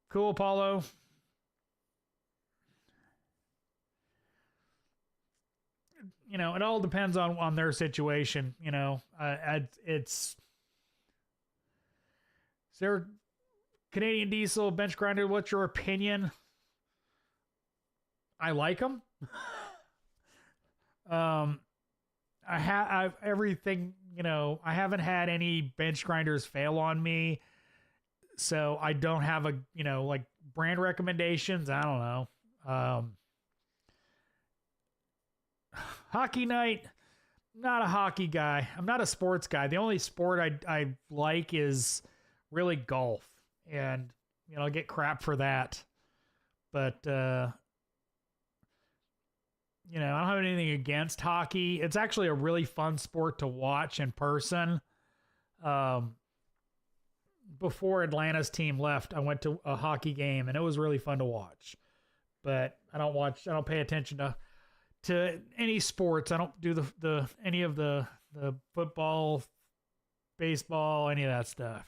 Cool, Paulo. You know, it all depends on their situation. You know, it's Sarah Canadian Diesel bench grinder. What's your opinion? I like them. I have everything. You know, I haven't had any bench grinders fail on me, so I don't have like brand recommendations. I don't know. Hockey night, not a hockey guy. I'm not a sports guy. The only sport I like is really golf. And, I get crap for that. But I don't have anything against hockey. It's actually a really fun sport to watch in person. Before Atlanta's team left, I went to a hockey game and it was really fun to watch. But I don't pay attention to any sports. I don't do any of the football, baseball, any of that stuff.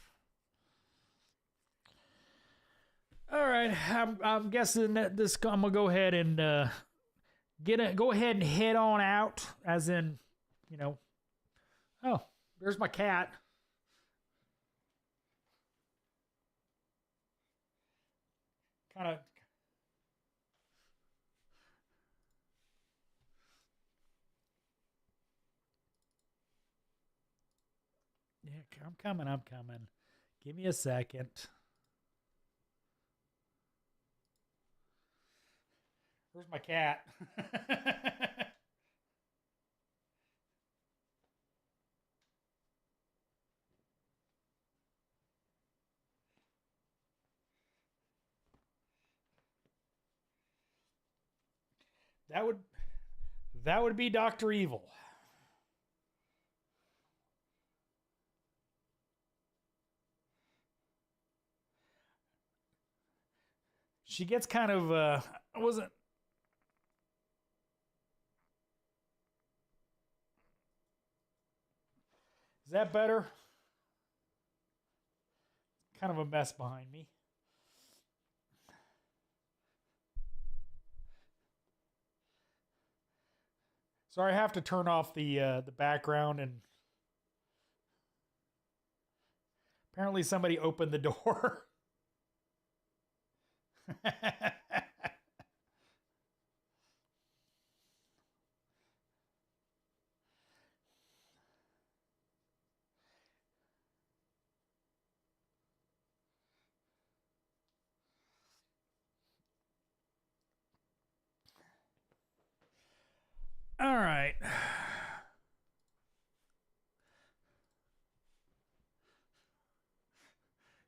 All right, I'm guessing that I'm gonna go ahead and go ahead and head on out, as in, oh, there's my cat. Kind of. Yeah, I'm coming. Give me a second. Where's my cat? That would be Dr. Evil. She gets kind of I wasn't. Is that better? Kind of a mess behind me. So I have to turn off the background, and apparently somebody opened the door. All right.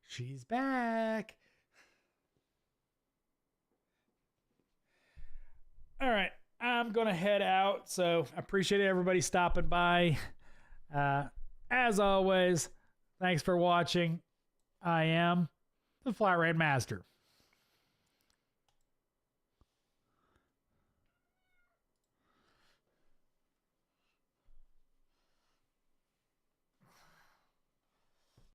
She's back. All right. I'm going to head out. So I appreciate everybody stopping by. As always, thanks for watching. I am the Flat Rate Master.